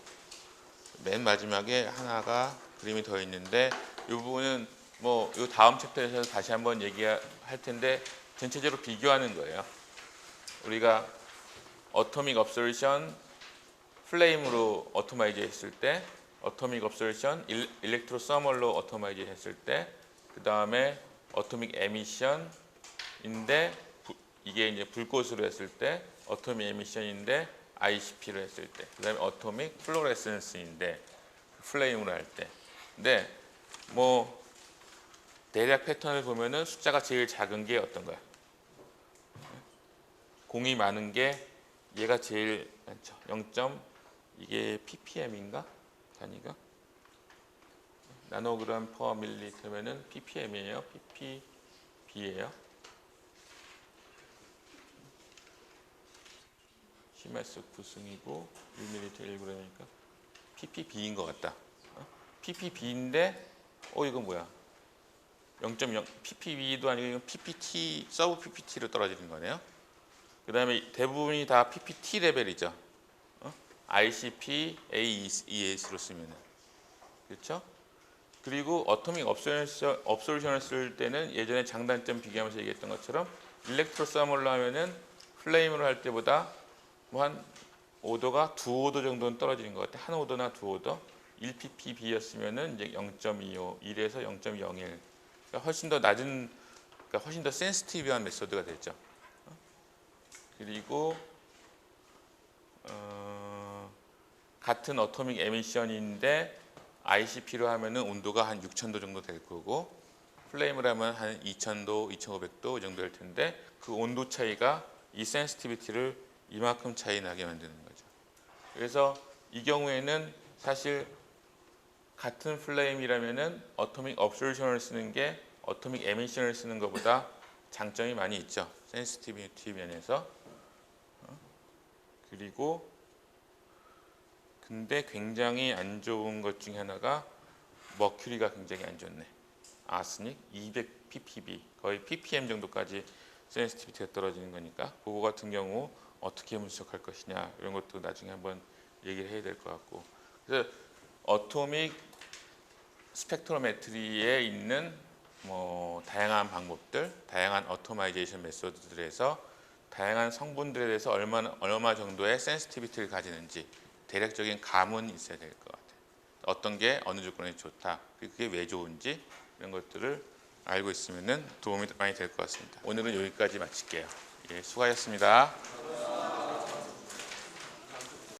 맨 마지막에 하나가 그림이 더 있는데 이 부분은 뭐 이 다음 챕터에서 다시 한번 얘기할 텐데 전체적으로 비교하는 거예요. 우리가 어토믹 업솔션 플레임으로 어토마이즈 했을 때, 어토믹 업솔션 일렉트로 서멀로 어토마이즈 했을 때, 그 다음에 어토믹 에미션인데 이게 이제 불꽃으로 했을 때 어토믹 에미션인데 ICP로 했을 때, 그다음에 어토믹 플로레센스인데 플레임으로 할 때. 근데 뭐 대략 패턴을 보면은 숫자가 제일 작은 게 어떤 거야? 공이 많은 게 얘가 제일 많죠. 0. 이게 ppm인가? 단위가? 나노그램 퍼 밀리리터면은 ppm이에요. ppb예요. C마스 9승이고 1ml 1g이니까 ppb인 것 같다. ppb인데 이건 뭐야? 0.0 ppb도 아니고 이건 ppt 서브 ppt로 떨어지는 거네요. 그 다음에 대부분이 다 ppt 레벨이죠. ICP, AES로 쓰면은. 그렇죠? 그리고 어토믹 업솔루션을 쓸 때는 예전에 장단점 비교하면서 얘기했던 것처럼 일렉트로서멀로 하면은 플레임으로 할 때보다 뭐 한 5도가 2오도 정도는 떨어지는 것 같아. 한 5도나 2오도. 1ppb였으면은 이제 0.25, 1에서 0.01. 그러니까 훨씬 더 낮은, 그러니까 훨씬 더 센시티브한 메소드가 됐죠. 그리고 같은 어토믹 에미션인데 ICP로 하면은 온도가 한 6,000도 정도 될 거고 플레임을 하면 한 2,000도, 2,500도 이 정도 될 텐데 그 온도 차이가 이 센시티비티를 이만큼 차이 나게 만드는 거죠. 그래서 이 경우에는 사실 같은 플레임이라면은 어토믹 업솔루션을 쓰는 게 어토믹 에미션을 쓰는 것보다 장점이 많이 있죠. 센시티비티 면에서. 그리고 근데 굉장히 안 좋은 것 중에 하나가 머큐리가 굉장히 안 좋네. 아스닉 200 ppb 거의 ppm 정도까지 센시티비티가 떨어지는 거니까 그거 같은 경우 어떻게 분석할 것이냐 이런 것도 나중에 한번 얘기를 해야 될 것 같고. 그래서 어토믹 스펙트로메트리에 있는 뭐 다양한 방법들, 다양한 어토마이제이션 메소드들에서 다양한 성분들에 대해서 얼마 정도의 센시티비티를 가지는지 대략적인 감은 있어야 될 것 같아요. 어떤 게 어느 조건에 좋다, 그게 왜 좋은지 이런 것들을 알고 있으면 도움이 많이 될 것 같습니다. 오늘은 여기까지 마칠게요. 예, 수고하셨습니다.